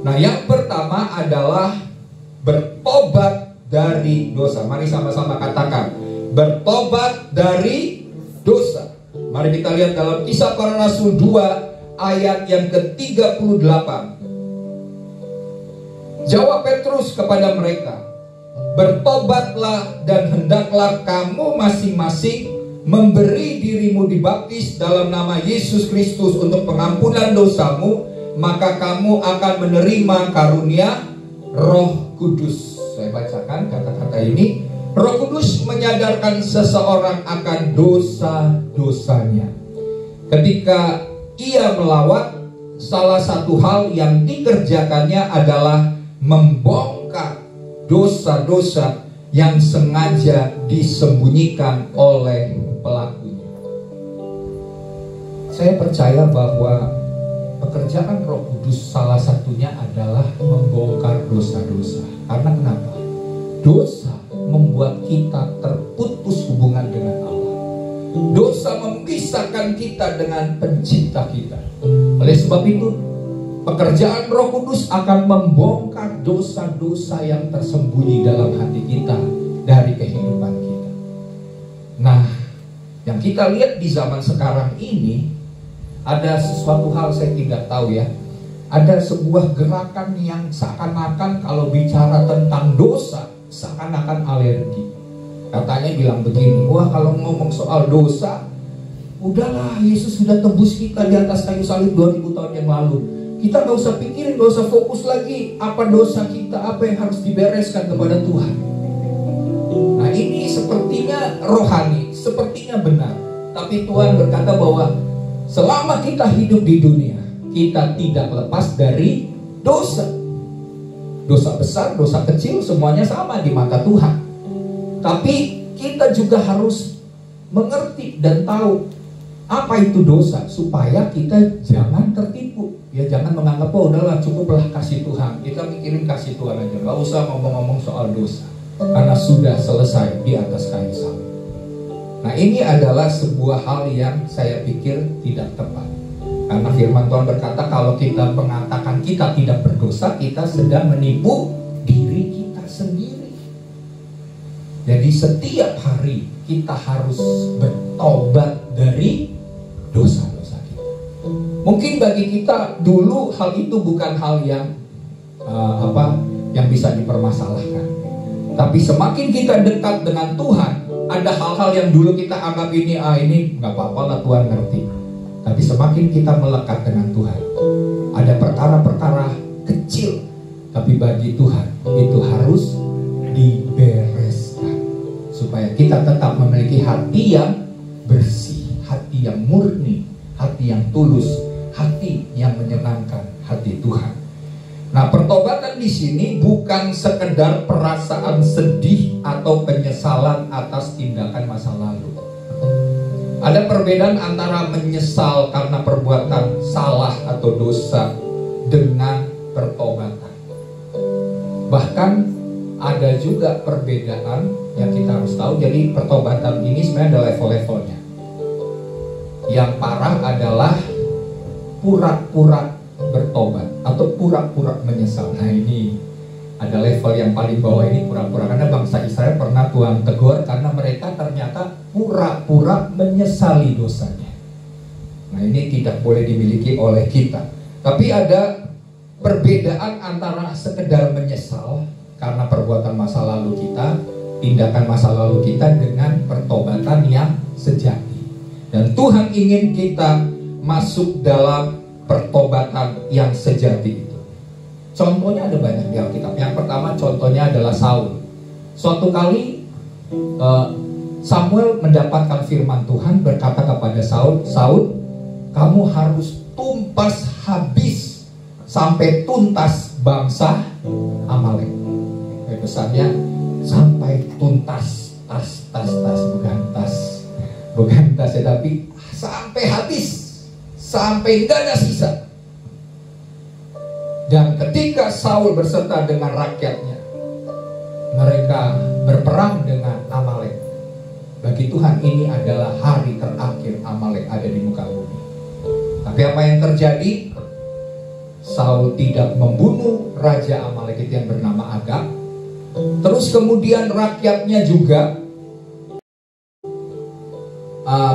Nah, yang pertama adalah bertobat dari dosa. Mari sama-sama katakan, bertobat dari dosa. Mari kita lihat dalam Kisah Para Rasul 2 ayat yang ke-38. Jawab Petrus kepada mereka, bertobatlah dan hendaklah kamu masing-masing memberi dirimu dibaptis dalam nama Yesus Kristus untuk pengampunan dosamu, maka kamu akan menerima karunia Roh Kudus. Saya bacakan kata-kata ini. Roh Kudus menyadarkan seseorang akan dosa-dosanya. Ketika ia melawat, salah satu hal yang dikerjakannya adalah membongkar dosa-dosa yang sengaja disembunyikan oleh pelakunya. Saya percaya bahwa pekerjaan Roh Kudus salah satunya adalah membongkar dosa-dosa. Karena kenapa? Dosa membuat kita terputus hubungan dengan Allah. Dosa memisahkan kita dengan pencipta kita. Oleh sebab itu, pekerjaan Roh Kudus akan membongkar dosa-dosa yang tersembunyi dalam hati kita dari kehidupan kita. Nah, yang kita lihat di zaman sekarang ini, ada sesuatu hal saya tidak tahu ya. Ada sebuah gerakan yang seakan-akan kalau bicara tentang dosa, seakan-akan alergi. Katanya bilang begini, wah kalau ngomong soal dosa, udahlah Yesus sudah tebus kita di atas kayu salib 2000 tahun yang lalu. Kita gak usah pikirin, gak usah fokus lagi apa dosa kita, apa yang harus dibereskan kepada Tuhan. Nah, ini sepertinya rohani, sepertinya benar. Tapi Tuhan berkata bahwa selama kita hidup di dunia, kita tidak lepas dari dosa. Dosa besar, dosa kecil, semuanya sama di mata Tuhan. Tapi kita juga harus mengerti dan tahu apa itu dosa, supaya kita jangan tertipu. Ya, jangan menganggap, oh udahlah cukuplah kasih Tuhan, kita mikirin kasih Tuhan aja, gak usah ngomong-ngomong soal dosa, karena sudah selesai di atas kayu salib. Nah, ini adalah sebuah hal yang saya pikir tidak tepat. Karena firman Tuhan berkata kalau kita mengatakan kita tidak berdosa, kita sedang menipu diri kita sendiri. Jadi setiap hari kita harus bertobat dari dosa-dosa kita. Mungkin bagi kita dulu hal itu bukan hal yang yang bisa dipermasalahkan. Tapi semakin kita dekat dengan Tuhan, ada hal-hal yang dulu kita anggap ini nggak apa-apa lah, Tuhan ngerti. Tapi semakin kita melekat dengan Tuhan, ada perkara-perkara kecil, tapi bagi Tuhan itu harus dibereskan supaya kita tetap memiliki hati yang bersih, hati yang murni, hati yang tulus, hati yang menyenangkan hati Tuhan. Nah, pertobatan di sini bukan sekedar perasaan sedih atau penyesalan atas tindakan masa lalu. Ada perbedaan antara menyesal karena perbuatan salah atau dosa dengan pertobatan. Bahkan ada juga perbedaan yang kita harus tahu. Jadi pertobatan ini sebenarnya ada level-levelnya. Yang parah adalah pura-pura bertobat atau pura-pura menyesal. Nah, ini ada level yang paling bawah, ini pura-pura. Karena bangsa Israel pernah Tuhan tegur karena mereka ternyata pura-pura menyesali dosanya. Nah, ini tidak boleh dimiliki oleh kita. Tapi ada perbedaan antara sekedar menyesal karena perbuatan masa lalu kita, tindakan masa lalu kita, dengan pertobatan yang sejati. Dan Tuhan ingin kita masuk dalam pertobatan yang sejati itu. Contohnya ada banyak di Alkitab. Yang pertama contohnya adalah Saul. Suatu kali Samuel mendapatkan firman Tuhan berkata kepada Saul, "Saul, kamu harus tumpas habis sampai tuntas bangsa Amalek." Pesannya sampai tuntas, tas, bukan tas ya, tapi sampai habis, sampai nggak ada sisa. Dan ketika Saul berserta dengan rakyatnya, mereka berperang dengan Amalek. Bagi Tuhan ini adalah hari terakhir Amalek ada di muka bumi. Tapi apa yang terjadi? Saul tidak membunuh raja Amalek itu yang bernama Agag. Terus kemudian rakyatnya juga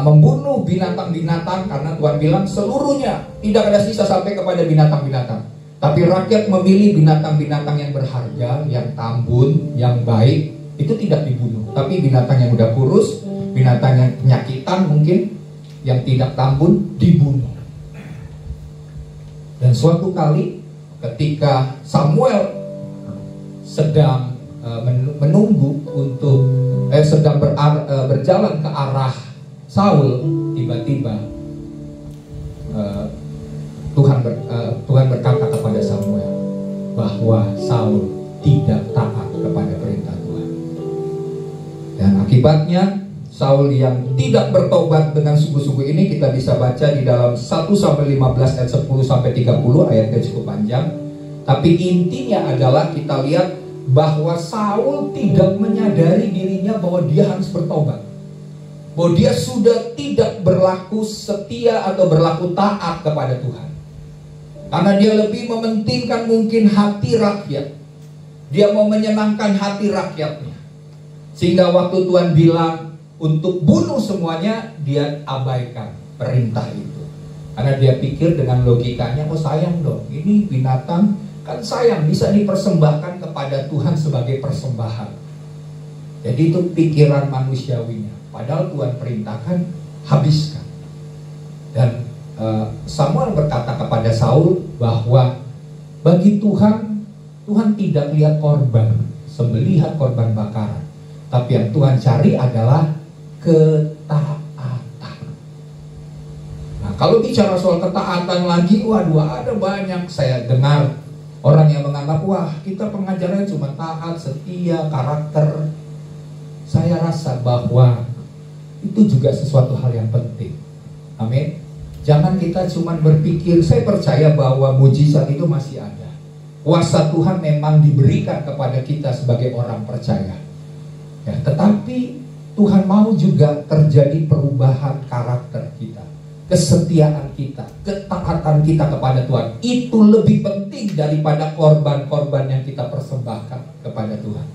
membunuh binatang-binatang, karena Tuhan bilang seluruhnya, tidak ada sisa sampai kepada binatang-binatang. Tapi rakyat memilih binatang-binatang yang berharga, yang tambun, yang baik, itu tidak dibunuh. Tapi binatang yang udah kurus, binatang yang penyakitan mungkin, yang tidak tambun, dibunuh. Dan suatu kali ketika Samuel sedang menunggu untuk sedang berjalan ke arah Saul, tiba-tiba Tuhan berkata kepada Samuel bahwa Saul tidak taat kepada perintah Tuhan. Dan akibatnya Saul yang tidak bertobat dengan sungguh-sungguh ini kita bisa baca di dalam 1-15 ayat 10-30, ayatnya cukup panjang. Tapi intinya adalah kita lihat bahwa Saul tidak menyadari dirinya bahwa dia harus bertobat, bahwa dia sudah tidak berlaku setia atau berlaku taat kepada Tuhan, karena dia lebih mementingkan mungkin hati rakyat. Dia mau menyenangkan hati rakyatnya, sehingga waktu Tuhan bilang untuk bunuh semuanya, dia abaikan perintah itu, karena dia pikir dengan logikanya, oh sayang dong, ini binatang kan sayang, bisa dipersembahkan kepada Tuhan sebagai persembahan. Jadi itu pikiran manusiawinya. Padahal Tuhan perintahkan habiskan. Dan Samuel berkata kepada Saul bahwa bagi Tuhan, Tuhan tidak lihat korban sembelihan, korban bakaran. Tapi yang Tuhan cari adalah ketaatan. Nah, kalau bicara soal ketaatan lagi, waduh, ada banyak saya dengar orang yang menganggap, wah kita pengajarannya cuma taat, setia, karakter. Saya rasa bahwa itu juga sesuatu hal yang penting. Amin. Jangan kita cuma berpikir, saya percaya bahwa mujizat itu masih ada. Kuasa Tuhan memang diberikan kepada kita sebagai orang percaya. Ya, tetapi Tuhan mau juga terjadi perubahan karakter kita. kesetiaan kita, ketaatan kita kepada Tuhan itu lebih penting daripada korban-korban yang kita persembahkan kepada Tuhan.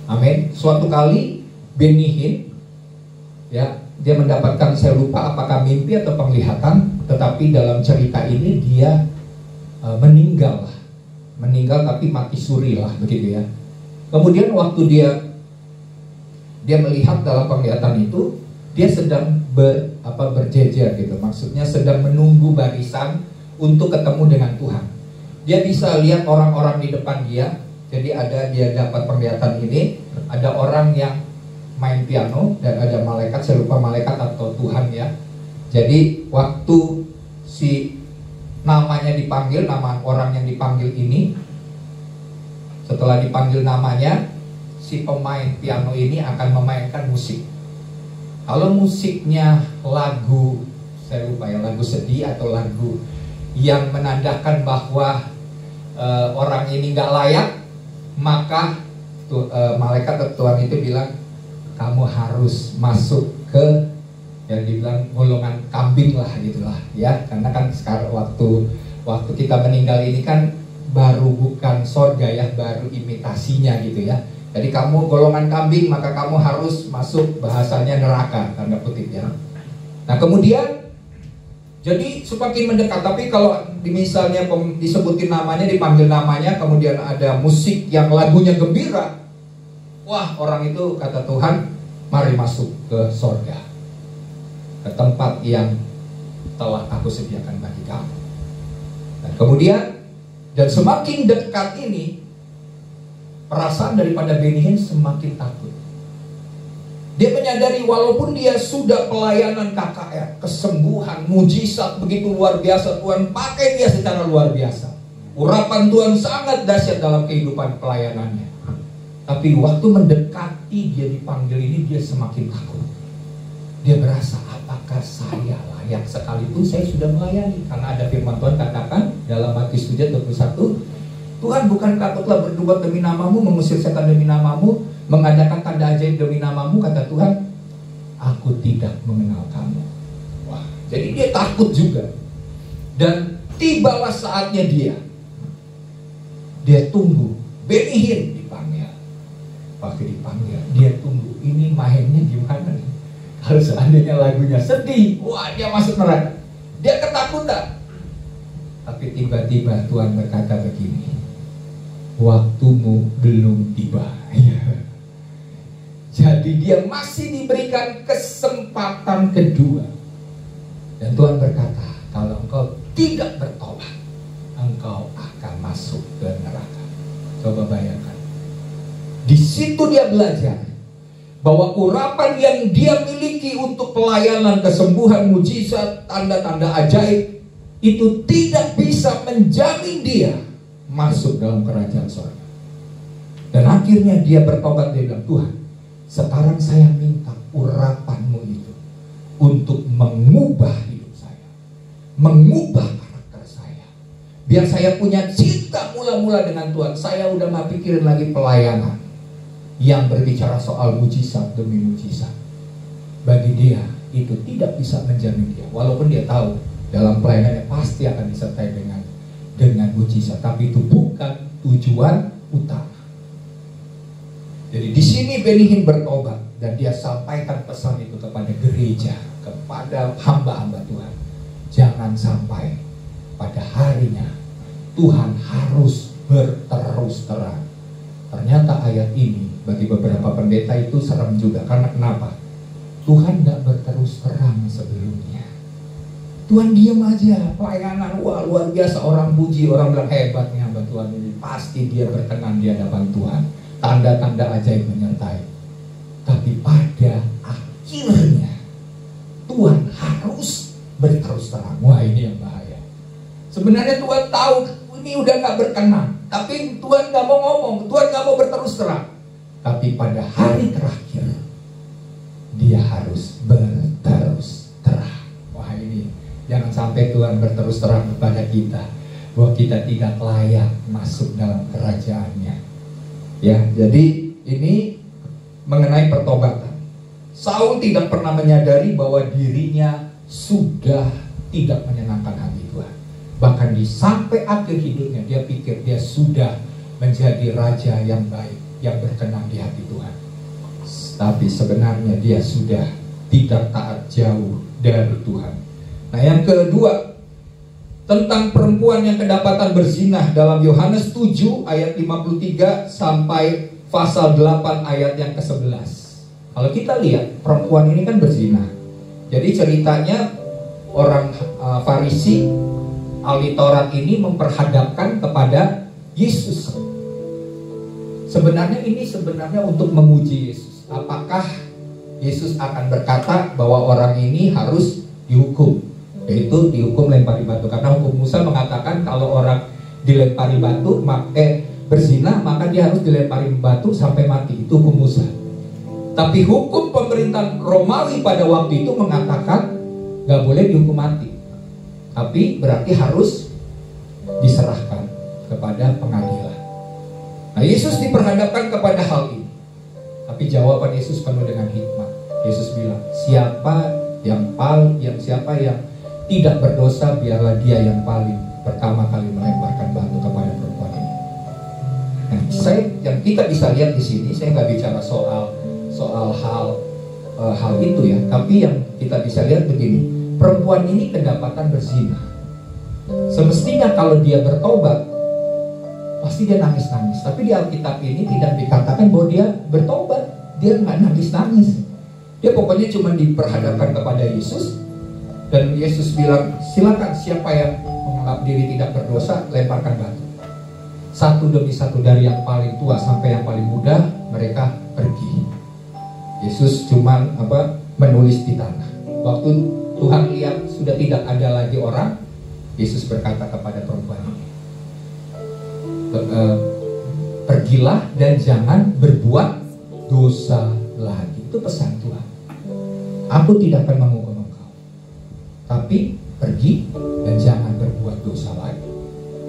Amin. Suatu kali Benny Hinn, ya, dia mendapatkan, saya lupa apakah mimpi atau penglihatan, tetapi dalam cerita ini dia meninggal tapi mati suri lah, begitu ya. Kemudian waktu dia melihat dalam penglihatan itu, dia sedang berjejer gitu, maksudnya sedang menunggu barisan untuk ketemu dengan Tuhan. Dia bisa lihat orang-orang di depan dia. Jadi dia dapat penglihatan ini, ada orang yang main piano dan ada malaikat, saya lupa malaikat atau Tuhan ya. Jadi waktu si namanya dipanggil, nama orang yang dipanggil ini, setelah dipanggil namanya, si pemain piano ini akan memainkan musik. Kalau musiknya lagu, saya lupa ya, lagu sedih atau lagu yang menandakan bahwa orang ini nggak layak, maka malaikat atau Tuhan itu bilang, kamu harus masuk ke yang dibilang golongan kambing lah gitulah ya, karena kan sekarang waktu kita meninggal ini kan baru bukan sorga ya, baru imitasinya gitu ya. Jadi kamu golongan kambing, maka kamu harus masuk, bahasanya neraka tanda kutip ya. Nah kemudian jadi semakin mendekat, tapi kalau misalnya disebutin namanya, dipanggil namanya, kemudian ada musik yang lagunya gembira, wah orang itu kata Tuhan, mari masuk ke sorga, ke tempat yang telah aku sediakan bagi kamu. Dan kemudian, dan semakin dekat ini, perasaan daripada Benny Hinn semakin takut. Dia menyadari walaupun dia sudah pelayanan KKR, kesembuhan, mujizat begitu luar biasa, Tuhan pakai dia secara luar biasa. Urapan Tuhan sangat dahsyat dalam kehidupan pelayanannya. Tapi waktu mendekati dia dipanggil ini, dia semakin takut. Dia berasa, apakah saya layak, sekalipun saya sudah melayani. Karena ada firman Tuhan katakan dalam Matius 7:21, Tuhan bukankah telah berbuat demi namamu, mengusir setan demi namamu, mengadakan tanda ajaib demi namamu, kata Tuhan, aku tidak mengenal kamu. Wah, jadi dia takut juga. Dan tibalah saatnya dia tunggu. Benny Hinn dipanggil. Waktu dipanggil, dia tunggu, ini mainnya gimana nih? Kalau seandainya lagunya sedih, wah dia masuk neraka. Dia ketakutan. Tapi tiba-tiba Tuhan berkata begini, waktumu belum tiba. Jadi dia masih diberikan kesempatan kedua. Dan Tuhan berkata, kalau engkau tidak bertobat, engkau akan masuk ke neraka. Coba bayangkan. Di situ dia belajar bahwa urapan yang dia miliki untuk pelayanan, kesembuhan, mujizat, tanda-tanda ajaib itu tidak bisa menjamin dia masuk dalam kerajaan surga. Dan akhirnya dia bertobat, dia bilang, Tuhan, sekarang saya minta urapanmu itu untuk mengubah hidup saya, mengubah karakter saya, biar saya punya cinta mula-mula dengan Tuhan. Saya udah gak pikirin lagi pelayanan yang berbicara soal mujizat demi mujizat. Bagi dia itu tidak bisa menjamin dia, walaupun dia tahu dalam pelayanannya pasti akan disertai dengan mujizat, tapi itu bukan tujuan utama. Jadi di sini Benny Hinn bertobat dan dia sampaikan pesan itu kepada gereja, kepada hamba-hamba Tuhan. Jangan sampai pada harinya Tuhan harus berterus terang. Ternyata ayat ini bagi beberapa pendeta itu serem juga. Karena kenapa? Tuhan gak berterus terang sebelumnya. Tuhan diam aja, pelayanan, wah luar biasa, orang puji, orang bilang hebatnya hamba Tuhan ini. Pasti dia berkenan di hadapan Tuhan, tanda-tanda ajaib menyertai. Tapi pada akhirnya Tuhan harus berterus terang. Wah ini yang bahaya. Sebenarnya Tuhan tahu ini udah gak berkenan, tapi Tuhan gak mau ngomong, Tuhan gak mau berterus terang. Tapi pada hari terakhir dia harus berterus terang. Wah ini, jangan sampai Tuhan berterus terang kepada kita bahwa kita tidak layak masuk dalam kerajaannya. Ya, jadi ini mengenai pertobatan. Saul tidak pernah menyadari bahwa dirinya sudah tidak menyenangkan hati Tuhan. Bahkan sampai akhir hidupnya dia pikir dia sudah menjadi raja yang baik, yang berkenan di hati Tuhan. Tapi sebenarnya dia sudah tidak taat, jauh dari Tuhan. Nah, yang kedua, tentang perempuan yang kedapatan berzinah dalam Yohanes 7 ayat 53 sampai pasal 8 ayat yang ke-11. Kalau kita lihat, perempuan ini kan berzinah. Jadi ceritanya orang Farisi, ahli Taurat ini memperhadapkan kepada Yesus. Sebenarnya ini untuk menguji Yesus. Apakah Yesus akan berkata bahwa orang ini harus dihukum, yaitu dihukum lempari batu. Karena hukum Musa mengatakan kalau orang dilempari batu, berzina, maka dia harus dilempari batu sampai mati. Itu hukum Musa. Tapi hukum pemerintahan Romawi pada waktu itu mengatakan gak boleh dihukum mati, tapi berarti harus diserahkan kepada pengadilan. Nah, Yesus diperhadapkan kepada hal ini. Tapi jawaban Yesus penuh dengan hikmat. Yesus bilang, siapa yang tidak berdosa, biarlah dia yang paling pertama kali melemparkan batu kepada perempuan ini. Nah, yang kita bisa lihat di sini, saya nggak bicara soal hal itu ya, tapi yang kita bisa lihat begini, perempuan ini kedapatan berzina. Semestinya kalau dia bertobat, pasti dia nangis-nangis. Tapi di Alkitab ini tidak dikatakan bahwa dia bertobat. Dia nggak nangis-nangis. Dia pokoknya cuma diperhadapkan kepada Yesus. Dan Yesus bilang, silakan siapa yang menganggap diri tidak berdosa, lemparkan batu. Satu demi satu, dari yang paling tua sampai yang paling muda, mereka pergi. Yesus cuma menulis di tanah. Waktu Tuhan lihat sudah tidak ada lagi orang, Yesus berkata kepada perempuan ini, pergilah dan jangan berbuat dosa lagi. Itu pesan Tuhan. Aku tidak akan menghukum engkau, tapi pergi dan jangan berbuat dosa lagi.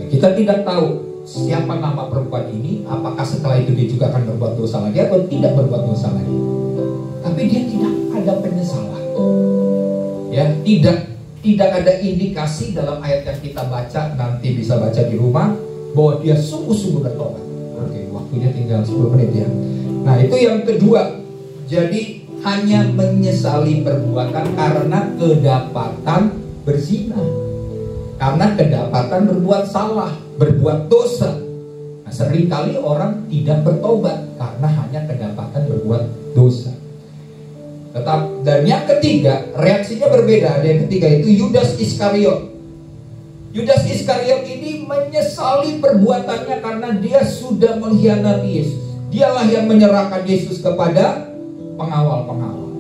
Ya, kita tidak tahu siapa nama perempuan ini, apakah setelah itu dia juga akan berbuat dosa lagi atau tidak berbuat dosa lagi. Tapi dia tidak ada penyesalan. Ya, tidak ada indikasi dalam ayat yang kita baca, nanti bisa baca di rumah, bahwa dia sungguh-sungguh bertobat. Oke, waktunya tinggal 10 menit ya. Nah, itu yang kedua. Jadi hanya menyesali perbuatan karena kedapatan berzina, karena kedapatan berbuat salah, berbuat dosa. Nah, seringkali orang tidak bertobat karena hanya kedapatan berbuat dosa. Dan yang ketiga, reaksinya berbeda. Ada yang ketiga, itu Yudas Iskariot. Yudas Iskariot ini menyesali perbuatannya karena dia sudah mengkhianati Yesus. Dialah yang menyerahkan Yesus kepada pengawal-pengawal.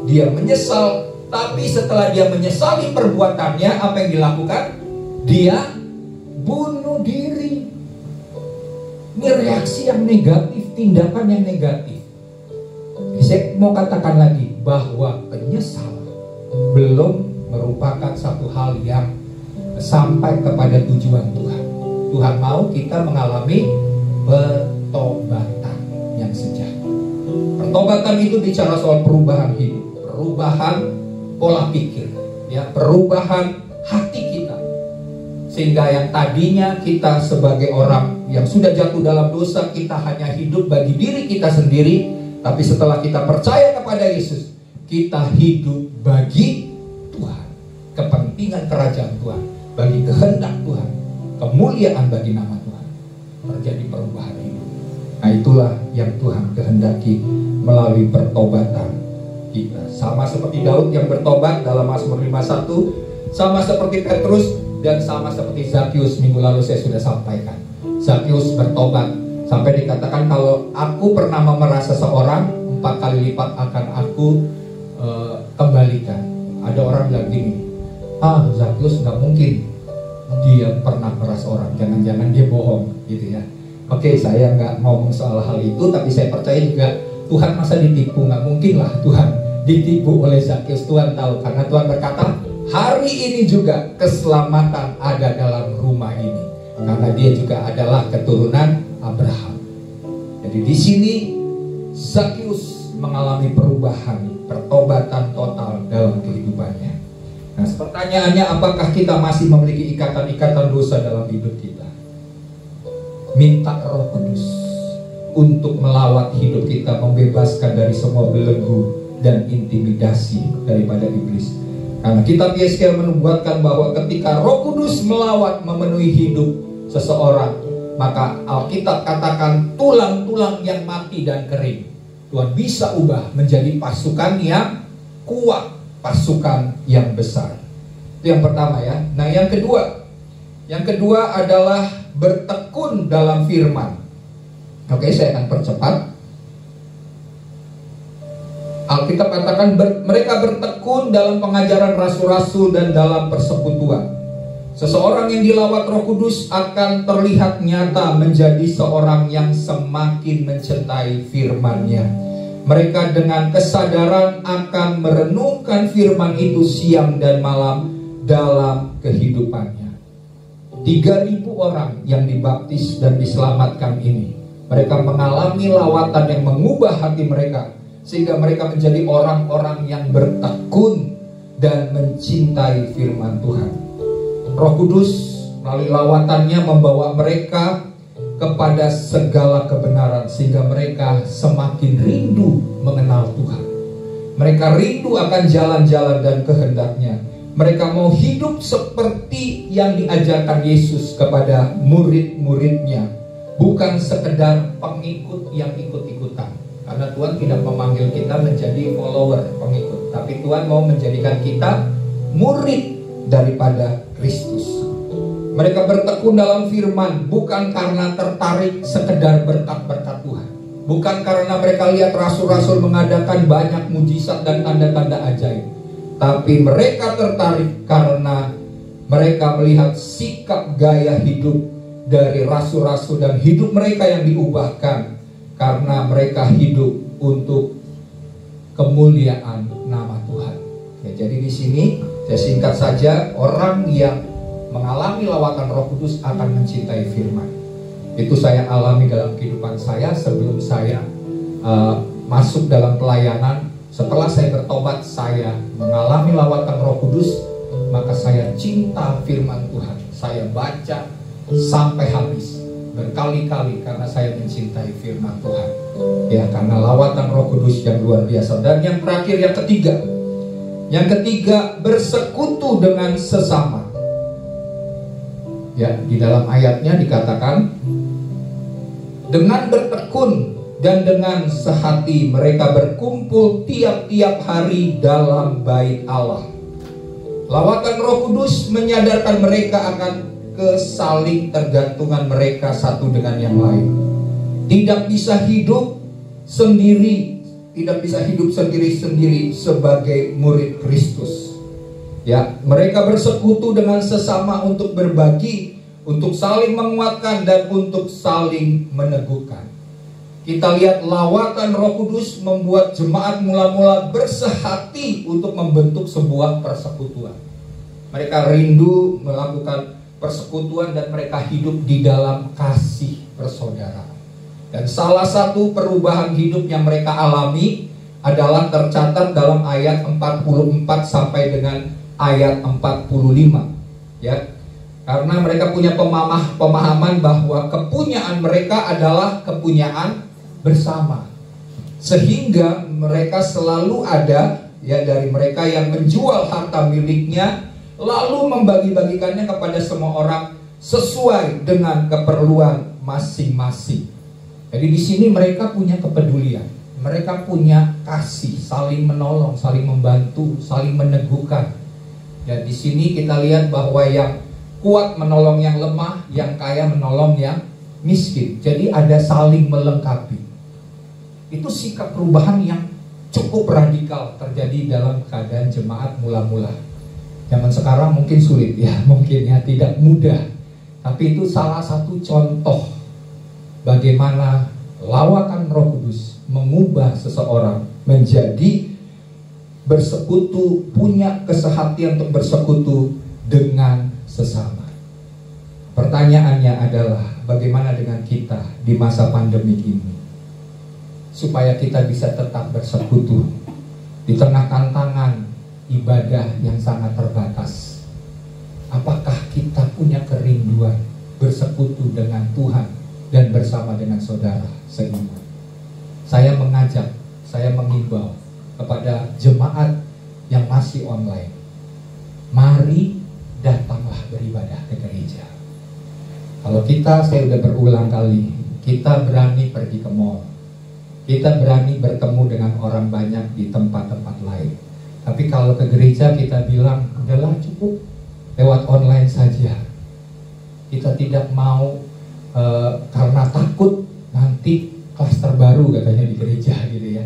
Dia menyesal, tapi setelah dia menyesali perbuatannya, apa yang dilakukan? Dia bunuh diri. Ini reaksi yang negatif, tindakan yang negatif. Saya mau katakan lagi bahwa penyesalan belum merupakan satu hal yang sampai kepada tujuan Tuhan. Tuhan mau kita mengalami pertobatan yang sejati. Pertobatan itu bicara soal perubahan hidup, perubahan pola pikir, ya, perubahan hati kita. Sehingga yang tadinya kita sebagai orang yang sudah jatuh dalam dosa, kita hanya hidup bagi diri kita sendiri. Tapi setelah kita percaya kepada Yesus, kita hidup bagi Tuhan, kepentingan kerajaan Tuhan, bagi kehendak Tuhan, kemuliaan bagi nama Tuhan. Terjadi perubahan hidup. Nah, itulah yang Tuhan kehendaki melalui pertobatan kita. Sama seperti Daud yang bertobat dalam Mazmur 51, sama seperti Petrus, dan sama seperti Zakius. Minggu lalu saya sudah sampaikan, Zakius bertobat sampai dikatakan, kalau aku pernah memeras seseorang, 4 kali lipat akan aku kembalikan. Ada orang bilang gini, Zakius nggak mungkin dia pernah meras orang, jangan-jangan dia bohong gitu ya. Oke, saya nggak ngomong soal hal itu, tapi saya percaya juga Tuhan masa ditipu. Nggak mungkin lah Tuhan ditipu oleh Zakius. Tuhan tahu, karena Tuhan berkata, hari ini juga keselamatan ada dalam rumah ini, karena dia juga adalah keturunan Abraham. Jadi di sini Zakius mengalami perubahan, pertobatan total dalam kehidupannya. Nah, Pertanyaannya, apakah kita masih memiliki ikatan-ikatan dosa dalam hidup kita? Minta Roh Kudus untuk melawat hidup kita, membebaskan dari semua belenggu dan intimidasi daripada iblis. Karena kitab Yesaya menubuatkan bahwa ketika Roh Kudus melawat memenuhi hidup seseorang, maka Alkitab katakan tulang-tulang yang mati dan kering Tuhan bisa ubah menjadi pasukan yang kuat, pasukan yang besar. Itu yang pertama ya. Nah, yang kedua adalah bertekun dalam firman. Oke, saya akan percepat. Alkitab katakan mereka bertekun dalam pengajaran rasul-rasul dan dalam persekutuan. Seseorang yang dilawat Roh Kudus akan terlihat nyata menjadi seorang yang semakin mencintai firman-Nya. Mereka dengan kesadaran akan merenungkan firman itu siang dan malam dalam kehidupannya. 3.000 orang yang dibaptis dan diselamatkan ini, mereka mengalami lawatan yang mengubah hati mereka, sehingga mereka menjadi orang-orang yang bertekun dan mencintai firman Tuhan. Roh Kudus melalui lawatannya membawa mereka kepada segala kebenaran, sehingga mereka semakin rindu mengenal Tuhan. Mereka rindu akan jalan-jalan dan kehendaknya. Mereka mau hidup seperti yang diajarkan Yesus kepada murid-muridnya, bukan sekedar pengikut yang ikut-ikutan. Karena Tuhan tidak memanggil kita menjadi follower, pengikut, tapi Tuhan mau menjadikan kita murid daripada Kristus. Mereka bertekun dalam firman bukan karena tertarik sekedar berkat-berkat Tuhan, bukan karena mereka lihat rasul-rasul mengadakan banyak mujizat dan tanda-tanda ajaib, tapi mereka tertarik karena mereka melihat sikap gaya hidup dari rasul-rasul dan hidup mereka yang diubahkan karena mereka hidup untuk kemuliaan nama Tuhan. Ya, jadi di sini saya singkat saja, orang yang mengalami lawatan Roh Kudus akan mencintai firman. Itu saya alami dalam kehidupan saya sebelum saya masuk dalam pelayanan. Setelah saya bertobat, saya mengalami lawatan Roh Kudus, maka saya cinta firman Tuhan. Saya baca sampai habis berkali-kali karena saya mencintai firman Tuhan. Ya, karena lawatan Roh Kudus yang luar biasa. Dan yang terakhir, yang ketiga, bersekutu dengan sesama. Ya, di dalam ayatnya dikatakan, dengan bertekun dan dengan sehati mereka berkumpul tiap-tiap hari dalam bait Allah. Lawatan Roh Kudus menyadarkan mereka akan kesaling tergantungan mereka satu dengan yang lain. Tidak bisa hidup sendiri, sendiri sebagai murid Kristus. Ya, mereka bersekutu dengan sesama untuk berbagi, untuk saling menguatkan dan untuk saling meneguhkan. Kita lihat lawatan Roh Kudus membuat jemaat mula-mula bersehati untuk membentuk sebuah persekutuan. Mereka rindu melakukan persekutuan dan mereka hidup di dalam kasih persaudaraan. Dan salah satu perubahan hidup yang mereka alami adalah tercatat dalam ayat 44 sampai dengan ayat 45. Ya. Karena mereka punya pemahaman bahwa kepunyaan mereka adalah kepunyaan bersama. Sehingga mereka selalu ada, ya, dari mereka yang menjual harta miliknya lalu membagi-bagikannya kepada semua orang sesuai dengan keperluan masing-masing. Jadi di sini mereka punya kepedulian, mereka punya kasih, saling menolong, saling membantu, saling meneguhkan. Dan di sini kita lihat bahwa yang kuat menolong yang lemah, yang kaya menolong yang miskin. Jadi ada saling melengkapi. Itu sikap perubahan yang cukup radikal terjadi dalam keadaan jemaat mula-mula. Zaman sekarang mungkin sulit ya, mungkin ya tidak mudah. Tapi itu salah satu contoh bagaimana lawatan Roh Kudus mengubah seseorang menjadi bersekutu, punya kesehatian untuk bersekutu dengan sesama. Pertanyaannya adalah bagaimana dengan kita di masa pandemi ini, supaya kita bisa tetap bersekutu di tengah tantangan ibadah yang sangat terbatas. Apakah kita punya kerinduan bersekutu dengan Tuhan dan bersama dengan saudara seiman? Saya mengajak, saya mengimbau kepada jemaat yang masih online, mari datanglah beribadah ke gereja. Kalau kita, saya udah berulang kali, kita berani pergi ke mall, kita berani bertemu dengan orang banyak di tempat-tempat lain. Tapi kalau ke gereja kita bilang, udahlah cukup, lewat online saja. Kita tidak mau karena takut nanti klaster baru katanya di gereja gitu ya.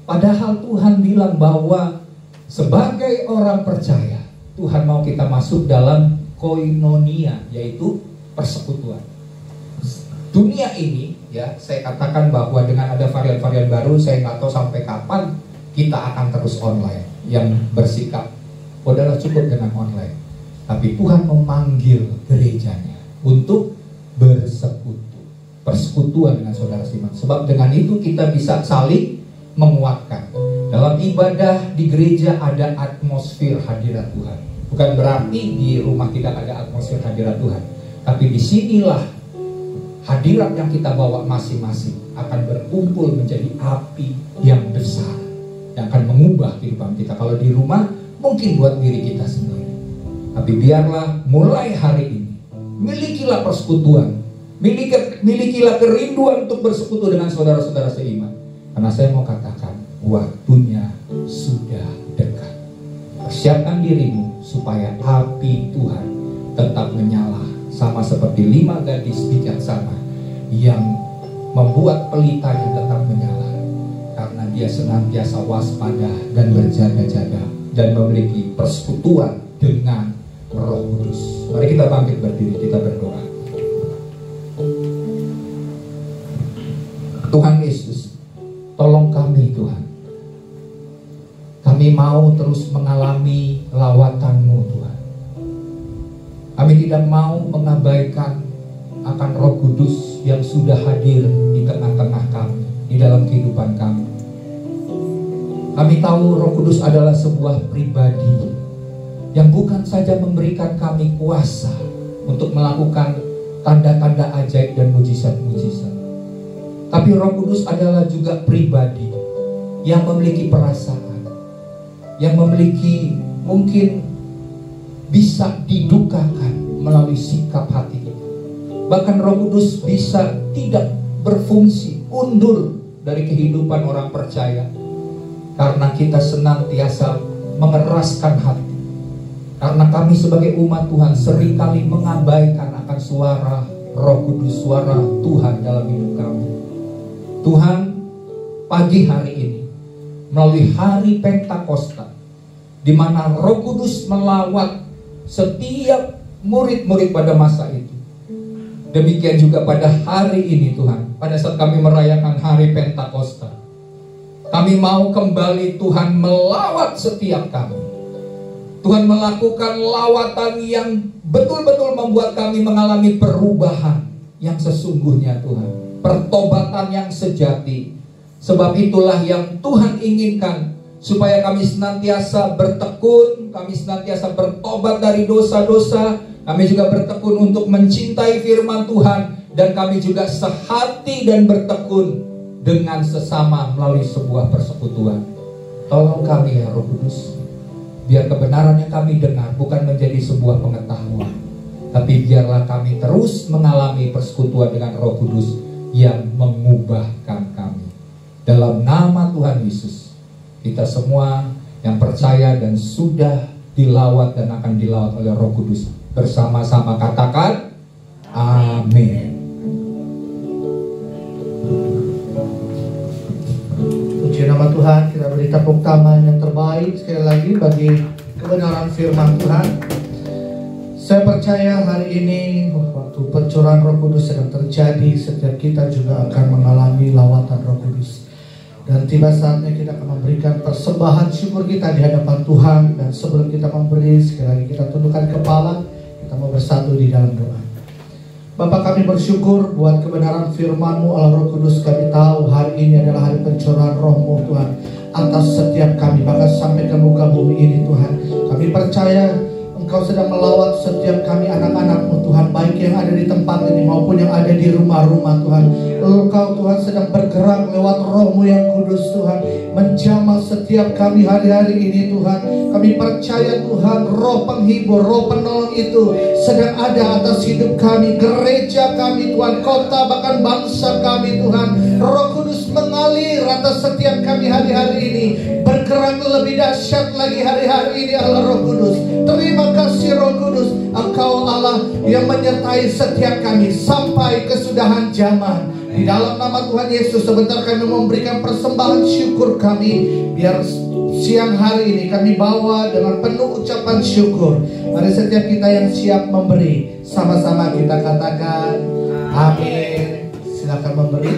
Padahal Tuhan bilang bahwa sebagai orang percaya, Tuhan mau kita masuk dalam koinonia, yaitu persekutuan. Dunia ini ya, saya katakan bahwa dengan ada varian-varian baru, saya nggak tahu sampai kapan kita akan terus online. Yang bersikap, udahlah cukup dengan online. Tapi Tuhan memanggil gerejanya untuk bersekutu, persekutuan dengan saudara seiman. Sebab dengan itu kita bisa saling menguatkan. Dalam ibadah di gereja ada atmosfer hadirat Tuhan. Bukan berarti di rumah tidak ada atmosfer hadirat Tuhan, tapi disinilah hadirat yang kita bawa masing-masing akan berkumpul menjadi api yang besar, yang akan mengubah kehidupan kita. Kalau di rumah mungkin buat diri kita sendiri, tapi biarlah mulai hari ini milikilah persekutuan, milikilah kerinduan untuk bersekutu dengan saudara-saudara seiman. Karena saya mau katakan, waktunya sudah dekat. Persiapkan dirimu supaya api Tuhan tetap menyala, sama seperti 5 gadis bijaksana yang membuat pelitanya tetap menyala, karena dia senantiasa waspada dan berjaga-jaga dan memiliki persekutuan dengan Roh Kudus. Mari kita bangkit berdiri, kita berdoa. Tuhan Yesus, tolong kami Tuhan. Kami mau terus mengalami lawatan-Mu Tuhan. Kami tidak mau mengabaikan akan Roh Kudus yang sudah hadir di tengah-tengah kami, di dalam kehidupan kami. Kami tahu Roh Kudus adalah sebuah pribadi yang bukan saja memberikan kami kuasa untuk melakukan tanda-tanda ajaib dan mujizat-mujizat, tapi Roh Kudus adalah juga pribadi yang memiliki perasaan, yang memiliki mungkin bisa didukakan melalui sikap hati kita. Bahkan Roh Kudus bisa tidak berfungsi, undur dari kehidupan orang percaya, karena kita senantiasa mengeraskan hati. Karena kami sebagai umat Tuhan seringkali mengabaikan akan suara Roh Kudus, suara Tuhan dalam hidup kami. Tuhan, pagi hari ini melalui hari Pentakosta, di mana Roh Kudus melawat setiap murid-murid pada masa itu, demikian juga pada hari ini Tuhan, pada saat kami merayakan hari Pentakosta, kami mau kembali Tuhan melawat setiap kami. Tuhan melakukan lawatan yang betul-betul membuat kami mengalami perubahan yang sesungguhnya Tuhan, pertobatan yang sejati. Sebab itulah yang Tuhan inginkan, supaya kami senantiasa bertekun, kami senantiasa bertobat dari dosa-dosa, kami juga bertekun untuk mencintai firman Tuhan, dan kami juga sehati dan bertekun dengan sesama melalui sebuah persekutuan. Tolong kami ya Roh Kudus, biar kebenaran yang kami dengar bukan menjadi sebuah pengetahuan, tapi biarlah kami terus mengalami persekutuan dengan Roh Kudus yang mengubahkan kami. Dalam nama Tuhan Yesus, kita semua yang percaya dan sudah dilawat dan akan dilawat oleh Roh Kudus, bersama-sama katakan amin. Puji nama Tuhan, kita beri tepuk tangan yang terbaik sekali lagi bagi kebenaran firman Tuhan. Saya percaya hari ini waktu pencurahan Roh Kudus sedang terjadi, setiap kita juga akan mengalami lawatan Roh Kudus. Dan tiba saatnya kita akan memberikan persembahan syukur kita di hadapan Tuhan. Dan sebelum kita memberi, sekali lagi kita tundukkan kepala, kita mau bersatu di dalam doa. Bapa, kami bersyukur buat kebenaran firman-Mu Allah Roh Kudus. Kami tahu hari ini adalah hari pencurahan Roh-Mu Tuhan atas setiap kami, bahkan sampai ke muka bumi ini Tuhan. Kami percaya Engkau sedang melawat setiap kami anak-anak-Mu Tuhan, baik yang ada di tempat ini maupun yang ada di rumah-rumah Tuhan. Engkau Tuhan sedang bergerak lewat Roh-Mu yang kudus Tuhan, menjamah setiap kami hari-hari ini Tuhan. Kami percaya Tuhan, Roh penghibur, Roh penolong itu sedang ada atas hidup kami, gereja kami Tuhan, kota bahkan bangsa kami Tuhan. Roh Kudus mengalir atas setiap kami hari-hari ini, bergerak lebih dahsyat lagi hari-hari ini Allah Roh Kudus. Terima kasih Roh Kudus, Engkau Allah yang menyertai setiap kami sampai kesudahan zaman. Di dalam nama Tuhan Yesus, sebentar kami memberikan persembahan syukur kami, biar siang hari ini kami bawa dengan penuh ucapan syukur. Mari setiap kita yang siap memberi, sama-sama kita katakan amin. Silakan memberi.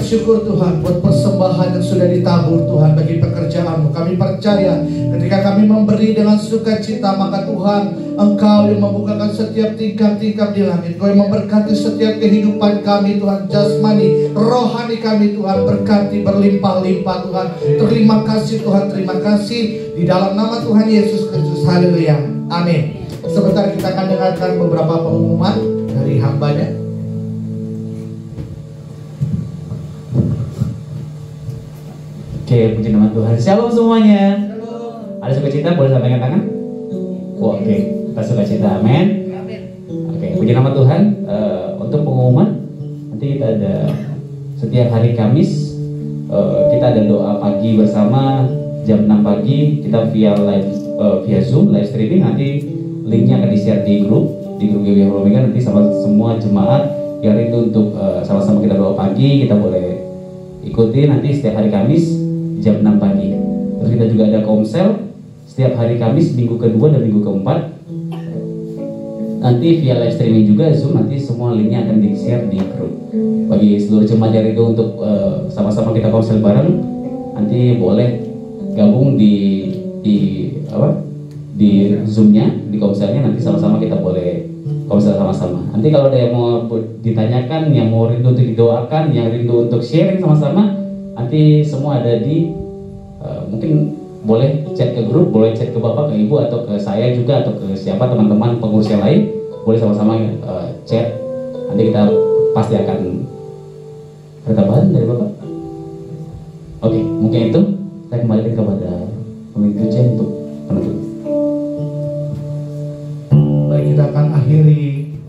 Syukur Tuhan buat persembahan yang sudah ditabur Tuhan bagi pekerjaan-Mu. Kami percaya ketika kami memberi dengan sukacita, maka Tuhan Engkau yang membukakan setiap tingkap-tingkap di langit. Engkau yang memberkati setiap kehidupan kami Tuhan, jasmani, rohani kami Tuhan, berkati berlimpah-limpah Tuhan. Terima kasih Tuhan, terima kasih di dalam nama Tuhan Yesus Kristus. Haleluya, amin. Sebentar kita akan dengarkan beberapa pengumuman dari hambanya. Oke, puji nama Tuhan. Shalom semuanya. Ada sukacita, boleh sampaikan tangan? Oke, kita sukacita, amin. Oke, puji nama Tuhan. Untuk pengumuman, nanti kita ada setiap hari Kamis, kita ada doa pagi bersama jam 6 pagi. Kita via Zoom, live streaming. Nanti linknya akan di-share di grup GBI Omega. Nanti sama semua jemaat yang rindu untuk sama-sama kita doa pagi, kita boleh ikuti nanti setiap hari Kamis jam 6 pagi. Terus kita juga ada komsel setiap hari Kamis, minggu kedua dan minggu keempat. Nanti via live streaming juga Zoom, nanti semua linknya akan di-share di grup. Bagi seluruh jemaat yang itu untuk sama-sama kita komsel bareng, nanti boleh gabung di Zoom-nya, di komselnya, nanti sama-sama kita boleh komsel sama-sama. Nanti kalau ada yang mau ditanyakan, yang mau rindu untuk didoakan, yang rindu untuk sharing sama-sama, nanti semua ada di mungkin boleh chat ke grup, boleh chat ke bapak, ke ibu, atau ke saya juga, atau ke siapa teman-teman pengurus yang lain, boleh sama-sama chat. Nanti kita pasti akan bertambahan dari bapak. Oke, mungkin itu saya kembalikan kepada pemimpin Jen untuk penutup. Baik, kita akan akhiri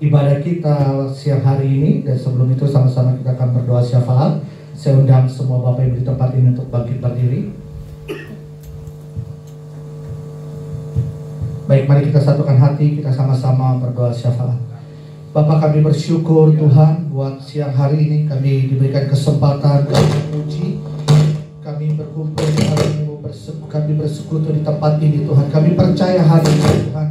ibadah kita siang hari ini, dan sebelum itu sama-sama kita akan berdoa syafaat. Saya undang semua Bapak Ibu di tempat ini untuk bangkit berdiri. Baik, mari kita satukan hati, kita sama-sama berdoa syafaat. Bapak, kami bersyukur Tuhan buat siang hari ini kami diberikan kesempatan kami memuji, kami berkumpul di hari ini, kami bersekutu di tempat ini Tuhan. Kami percaya hari ini Tuhan,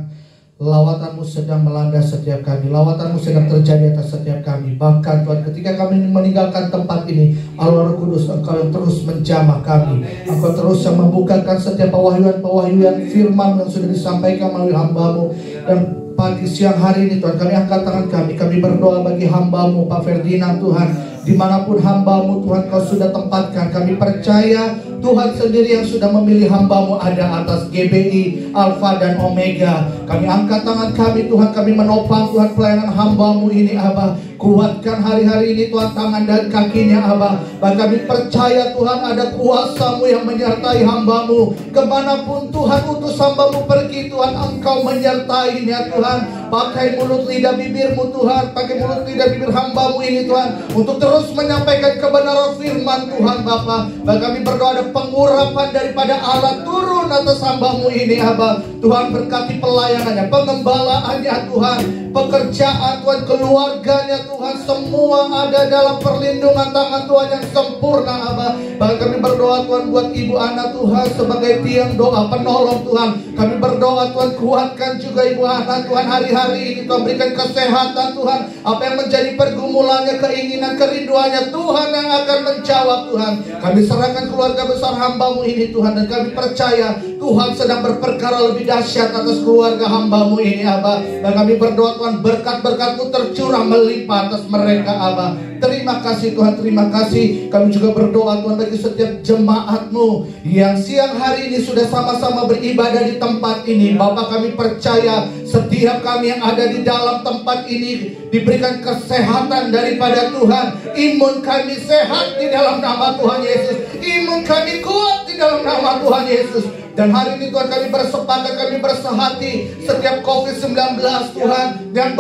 lawatan-Mu sedang melanda setiap kami, lawatan-Mu sedang terjadi atas setiap kami. Bahkan Tuhan, ketika kami meninggalkan tempat ini, Allah Roh Kudus, Engkau yang terus menjamah kami, Engkau terus yang membukakan setiap pewahyuan-pewahyuan firman yang sudah disampaikan melalui hamba-Mu. Dan pagi siang hari ini Tuhan, kami angkat tangan kami berdoa bagi hamba-Mu Pak Ferdinand Tuhan. Dimanapun hamba-Mu Tuhan Kau sudah tempatkan, kami percaya Tuhan sendiri yang sudah memilih hamba-Mu ada atas GBI, Alfa dan Omega. Kami angkat tangan kami Tuhan, kami menopang Tuhan pelayanan hamba-Mu ini Abah. Kuatkan hari-hari ini Tuhan tangan dan kakinya Abah. Bahkan kami percaya Tuhan ada kuasa-Mu yang menyertai hamba-Mu. Kemanapun Tuhan utus hamba-Mu pergi Tuhan, Engkau menyertainya Tuhan. Pakai mulut lidah bibir-Mu Tuhan, pakai mulut lidah bibir hamba-Mu ini Tuhan, untuk terus menyampaikan kebenaran firman Tuhan Bapa. Bahkan kami berdoa ada pengurapan daripada Allah turun atas hamba-Mu ini Abah. Tuhan berkati pelayanannya, pengembalaannya Tuhan, pekerjaan Tuhan, keluarganya Tuhan, semua ada dalam perlindungan tangan Tuhan yang sempurna Abah. Bahkan kami berdoa Tuhan buat Ibu Ana Tuhan sebagai tiang doa penolong Tuhan. Kami berdoa Tuhan, kuatkan juga Ibu Ana Tuhan hari-hari ini Tuhan, berikan kesehatan Tuhan. Apa yang menjadi pergumulannya, keinginan, kerinduannya Tuhan yang akan menjawab Tuhan. Kami serahkan keluarga besar hamba-Mu ini Tuhan, dan kami percaya Tuhan sedang berperkara lebih dahsyat atas keluarga hamba-Mu ini Abah. Dan kami berdoa Tuhan, berkat-berkat-Mu tercurah melimpah atas mereka Abah. Terima kasih Tuhan, terima kasih. Kami juga berdoa Tuhan bagi setiap jemaat-Mu yang siang hari ini sudah sama-sama beribadah di tempat ini. Bapak, kami percaya setiap kami yang ada di dalam tempat ini diberikan kesehatan daripada Tuhan. Imun kami sehat di dalam nama Tuhan Yesus. Imun kami kuat di dalam nama Tuhan Yesus. Dan hari ini Tuhan, kami bersepakat, kami bersehati setiap COVID-19 Tuhan yang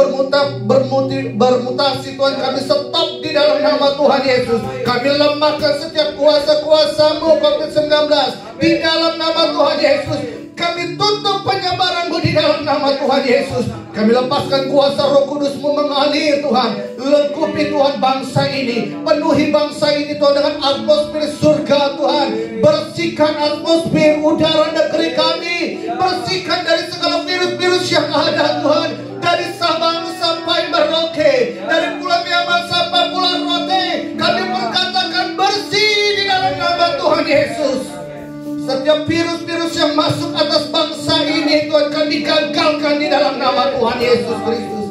bermutasi Tuhan, kami stop di dalam nama Tuhan Yesus. Kami lemahkan setiap kuasa-kuasa-Mu COVID-19 di dalam nama Tuhan Yesus. Kami tutup penyebaran-Mu di dalam nama Tuhan Yesus. Kami lepaskan kuasa Roh Kudus-Mu mengalir Tuhan. Lengkupi Tuhan bangsa ini, penuhi bangsa ini Tuhan dengan atmosfer surga Tuhan. Bersihkan atmosfer udara negeri kami, bersihkan dari segala virus-virus yang ada Tuhan. Dari Sabang sampai Merauke, dari Pulau Yaman sampai Pulau Rote, kami berkatakan bersih di dalam nama Tuhan Yesus. Setiap virus-virus yang masuk atas bangsa ini Tuhan, kami gagalkan di dalam nama Tuhan Yesus Kristus.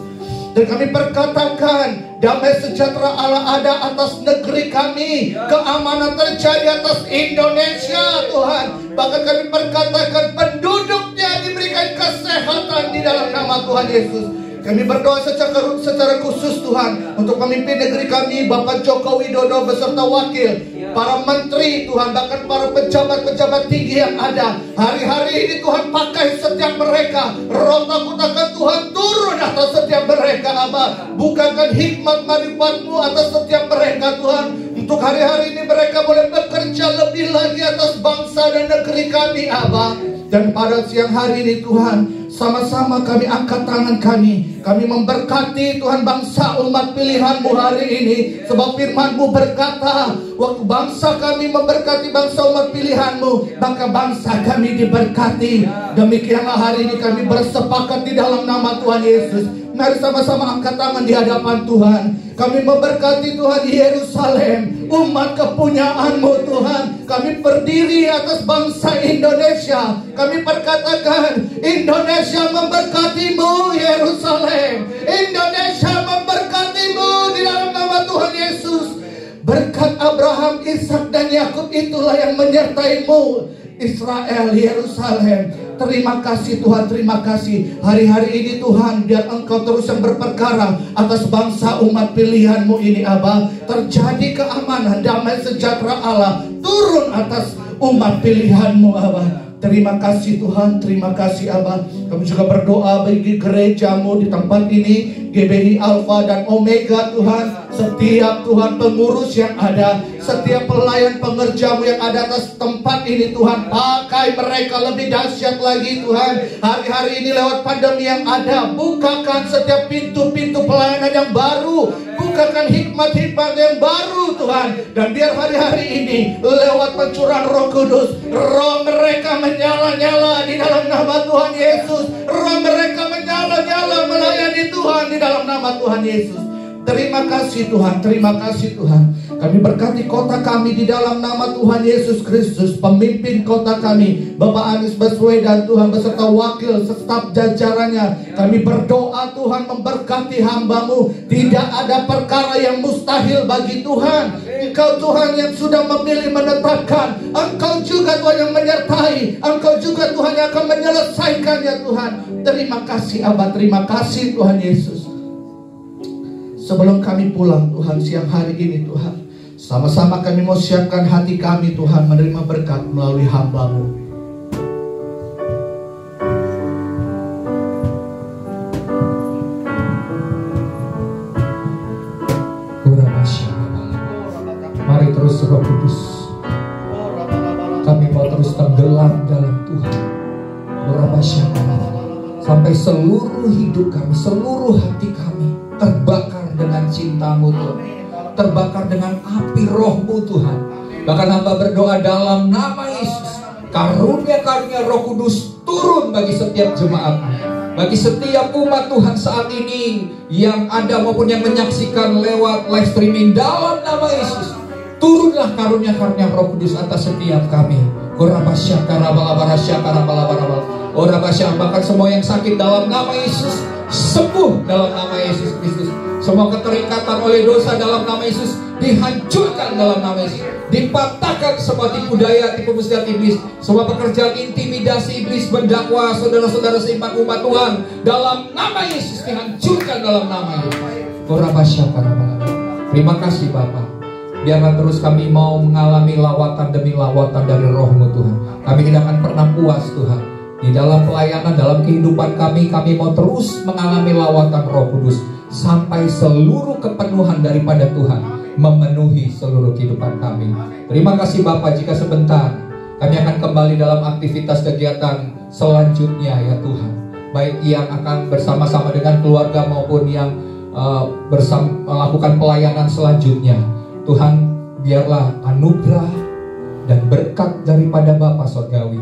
Dan kami perkatakan damai sejahtera Allah ada atas negeri kami, keamanan terjadi atas Indonesia Tuhan. Bahkan kami perkatakan penduduknya diberikan kesehatan di dalam nama Tuhan Yesus. Kami berdoa secara khusus Tuhan untuk pemimpin negeri kami, Bapak Joko Widodo beserta wakil, para menteri Tuhan, bahkan para pejabat-pejabat tinggi yang ada. Hari-hari ini Tuhan, pakai setiap mereka. Roh takut-akan Tuhan turun atas setiap mereka Abah. Bukakan hikmat marifat-Mu atas setiap mereka Tuhan. Untuk hari-hari ini mereka boleh bekerja lebih lagi atas bangsa dan negeri kami Abah. Dan pada siang hari ini Tuhan, sama-sama kami angkat tangan kami. Kami memberkati Tuhan bangsa umat pilihan-Mu hari ini. Sebab firman-Mu berkata, waktu bangsa kami memberkati bangsa umat pilihan-Mu, maka bangsa kami diberkati. Demikianlah hari ini kami bersepakat di dalam nama Tuhan Yesus. Mari sama-sama angkat tangan di hadapan Tuhan. Kami memberkati Tuhan Yerusalem, umat kepunyaan-Mu Tuhan. Kami berdiri atas bangsa Indonesia. Kami perkatakan, Indonesia memberkati-Mu Yerusalem. Indonesia memberkati-Mu di dalam nama Tuhan Yesus. Berkat Abraham, Ishak dan Yakub itulah yang menyertai-Mu Israel, Yerusalem. Terima kasih Tuhan, terima kasih. Hari-hari ini Tuhan, biar Engkau terus yang berperkara atas bangsa umat pilihan-Mu ini Abah. Terjadi keamanan, damai sejahtera Allah turun atas umat pilihan-Mu Abah. Terima kasih Tuhan, terima kasih Abah. Kami juga berdoa bagi gereja-Mu di tempat ini. GBI Alfa dan Omega Tuhan. Setiap Tuhan pengurus yang ada, setiap pelayan pengerjamu yang ada atas tempat ini Tuhan, pakai mereka lebih dahsyat lagi Tuhan. Hari-hari ini lewat pandemi yang ada, bukakan setiap pintu-pintu pelayanan yang baru, bukakan hikmat-hikmat yang baru Tuhan. Dan biar hari-hari ini lewat pencurahan Roh Kudus, roh mereka menyala-nyala di dalam nama Tuhan Yesus. Roh mereka menyala-nyala melayani Tuhan di dalam nama Tuhan Yesus. Terima kasih Tuhan, terima kasih Tuhan. Kami berkati kota kami di dalam nama Tuhan Yesus Kristus. Pemimpin kota kami, Bapak Anies Baswedan Tuhan, beserta wakil staf jajarannya. Kami berdoa Tuhan memberkati hamba-Mu. Tidak ada perkara yang mustahil bagi Tuhan. Engkau Tuhan yang sudah memilih menetapkan. Engkau juga Tuhan yang menyertai. Engkau juga Tuhan yang akan menyelesaikannya Tuhan. Terima kasih Abah, terima kasih Tuhan Yesus. Sebelum kami pulang Tuhan siang hari ini Tuhan, sama-sama kami mau siapkan hati kami Tuhan menerima berkat melalui hamba-Mu. Mari terus Roh Kudus, kami mau terus tenggelam dalam Tuhan. Sampai seluruh hidup kami, seluruh hati kami terbakar dengan cinta-Mu Tuhan, terbakar dengan api Roh-Mu Tuhan. Bahkan hamba berdoa dalam nama Yesus, karunia-karunia Roh Kudus turun bagi setiap jemaat, bagi setiap umat Tuhan saat ini yang ada maupun yang menyaksikan lewat live streaming. Dalam nama Yesus, turunlah karunia-karunia Roh Kudus atas setiap kami. Bahkan semua yang sakit dalam nama Yesus sembuh dalam nama Yesus Kristus. Semua keterikatan oleh dosa dalam nama Yesus dihancurkan dalam nama Yesus. Dipatahkan semua tipu daya, tipu muslihat iblis, semua pekerjaan intimidasi iblis mendakwa saudara-saudara seiman umat Tuhan dalam nama Yesus dihancurkan dalam nama Yesus. Terima kasih Bapa. Biarlah terus kami mau mengalami lawatan demi lawatan dari Roh-Mu Tuhan. Kami tidak akan pernah puas Tuhan. Di dalam pelayanan, dalam kehidupan kami mau terus mengalami lawatan Roh Kudus sampai seluruh kepenuhan daripada Tuhan memenuhi seluruh kehidupan kami. Terima kasih Bapa. Jika sebentar kami akan kembali dalam aktivitas kegiatan selanjutnya ya Tuhan, baik yang akan bersama-sama dengan keluarga maupun yang melakukan pelayanan selanjutnya. Tuhan, biarlah anugerah dan berkat daripada Bapa Surgawi,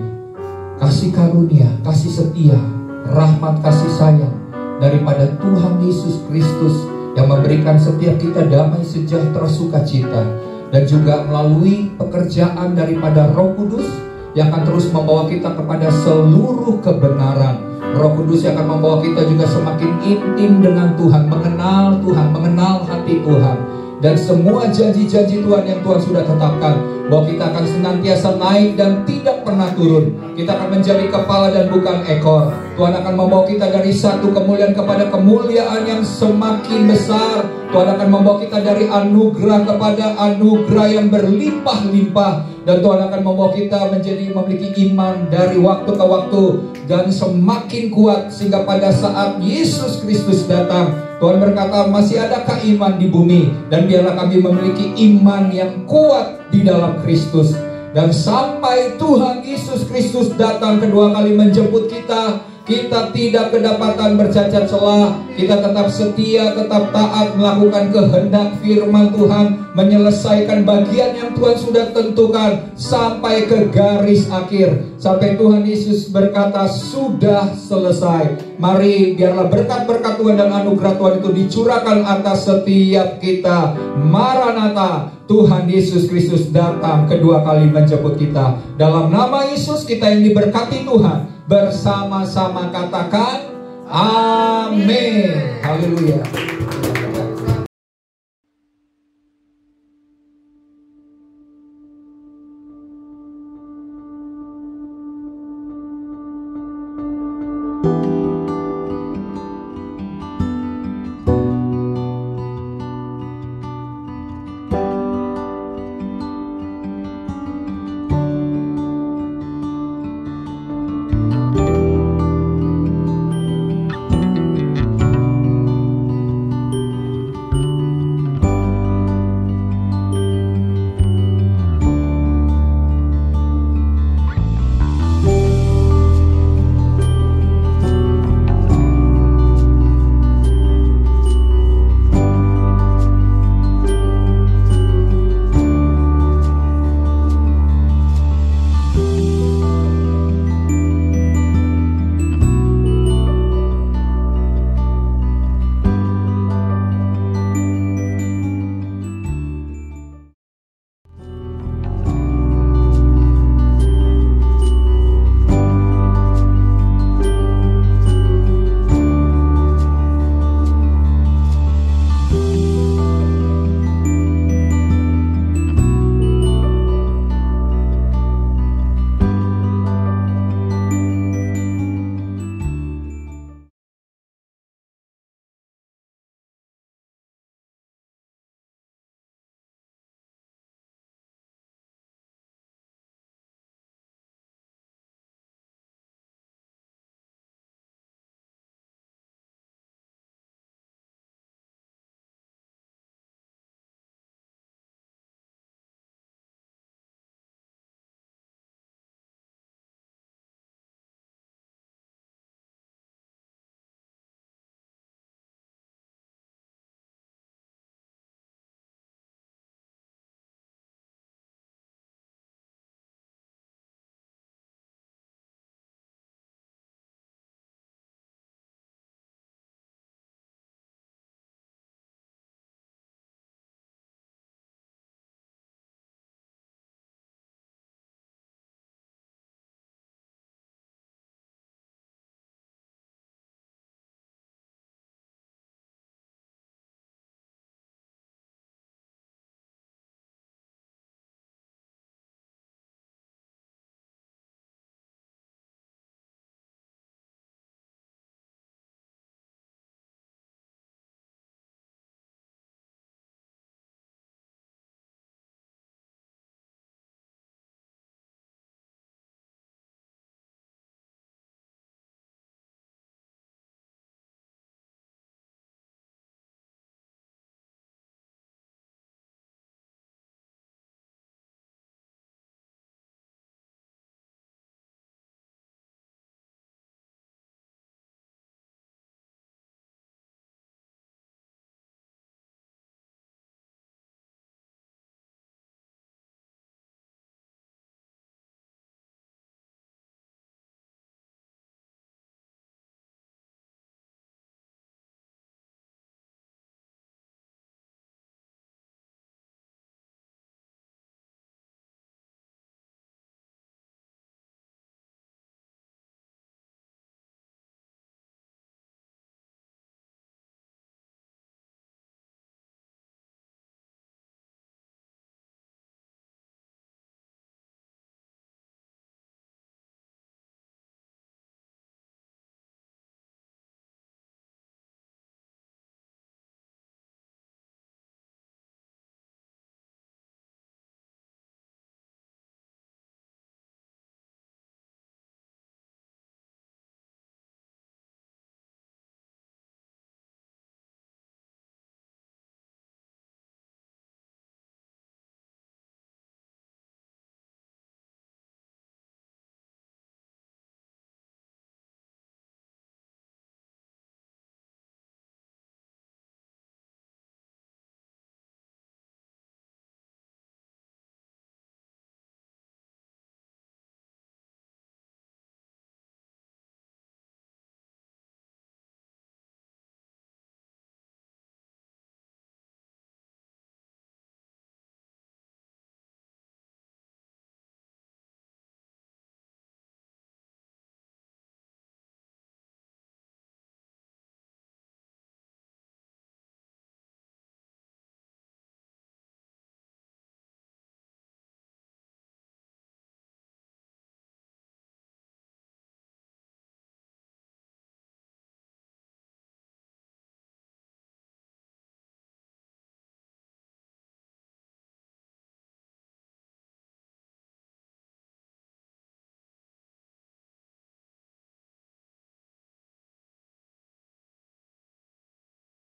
kasih karunia, kasih setia, rahmat kasih sayang daripada Tuhan Yesus Kristus yang memberikan setiap kita damai sejahtera sukacita, dan juga melalui pekerjaan daripada Roh Kudus yang akan terus membawa kita kepada seluruh kebenaran. Roh Kudus yang akan membawa kita juga semakin intim dengan Tuhan, mengenal Tuhan, mengenal hati Tuhan. Dan semua janji-janji Tuhan yang Tuhan sudah tetapkan, bahwa kita akan senantiasa naik dan tidak pernah turun. Kita akan menjadi kepala dan bukan ekor. Tuhan akan membawa kita dari satu kemuliaan kepada kemuliaan yang semakin besar. Tuhan akan membawa kita dari anugerah kepada anugerah yang berlimpah-limpah. Dan Tuhan akan membawa kita memiliki iman dari waktu ke waktu dan semakin kuat, sehingga pada saat Yesus Kristus datang, Tuhan berkata, masih adakah iman di bumi? Dan biarlah kami memiliki iman yang kuat di dalam Kristus. Dan sampai Tuhan Yesus Kristus datang kedua kali menjemput kita, kita tidak kedapatan bercacat celah. Kita tetap setia, tetap taat melakukan kehendak firman Tuhan, menyelesaikan bagian yang Tuhan sudah tentukan sampai ke garis akhir, sampai Tuhan Yesus berkata sudah selesai. Mari biarlah berkat-berkat Tuhan dan anugerah Tuhan itu dicurahkan atas setiap kita. Maranatha, Tuhan Yesus Kristus datang kedua kali menjemput kita. Dalam nama Yesus kita yang diberkati Tuhan, bersama-sama katakan amin. Haleluya.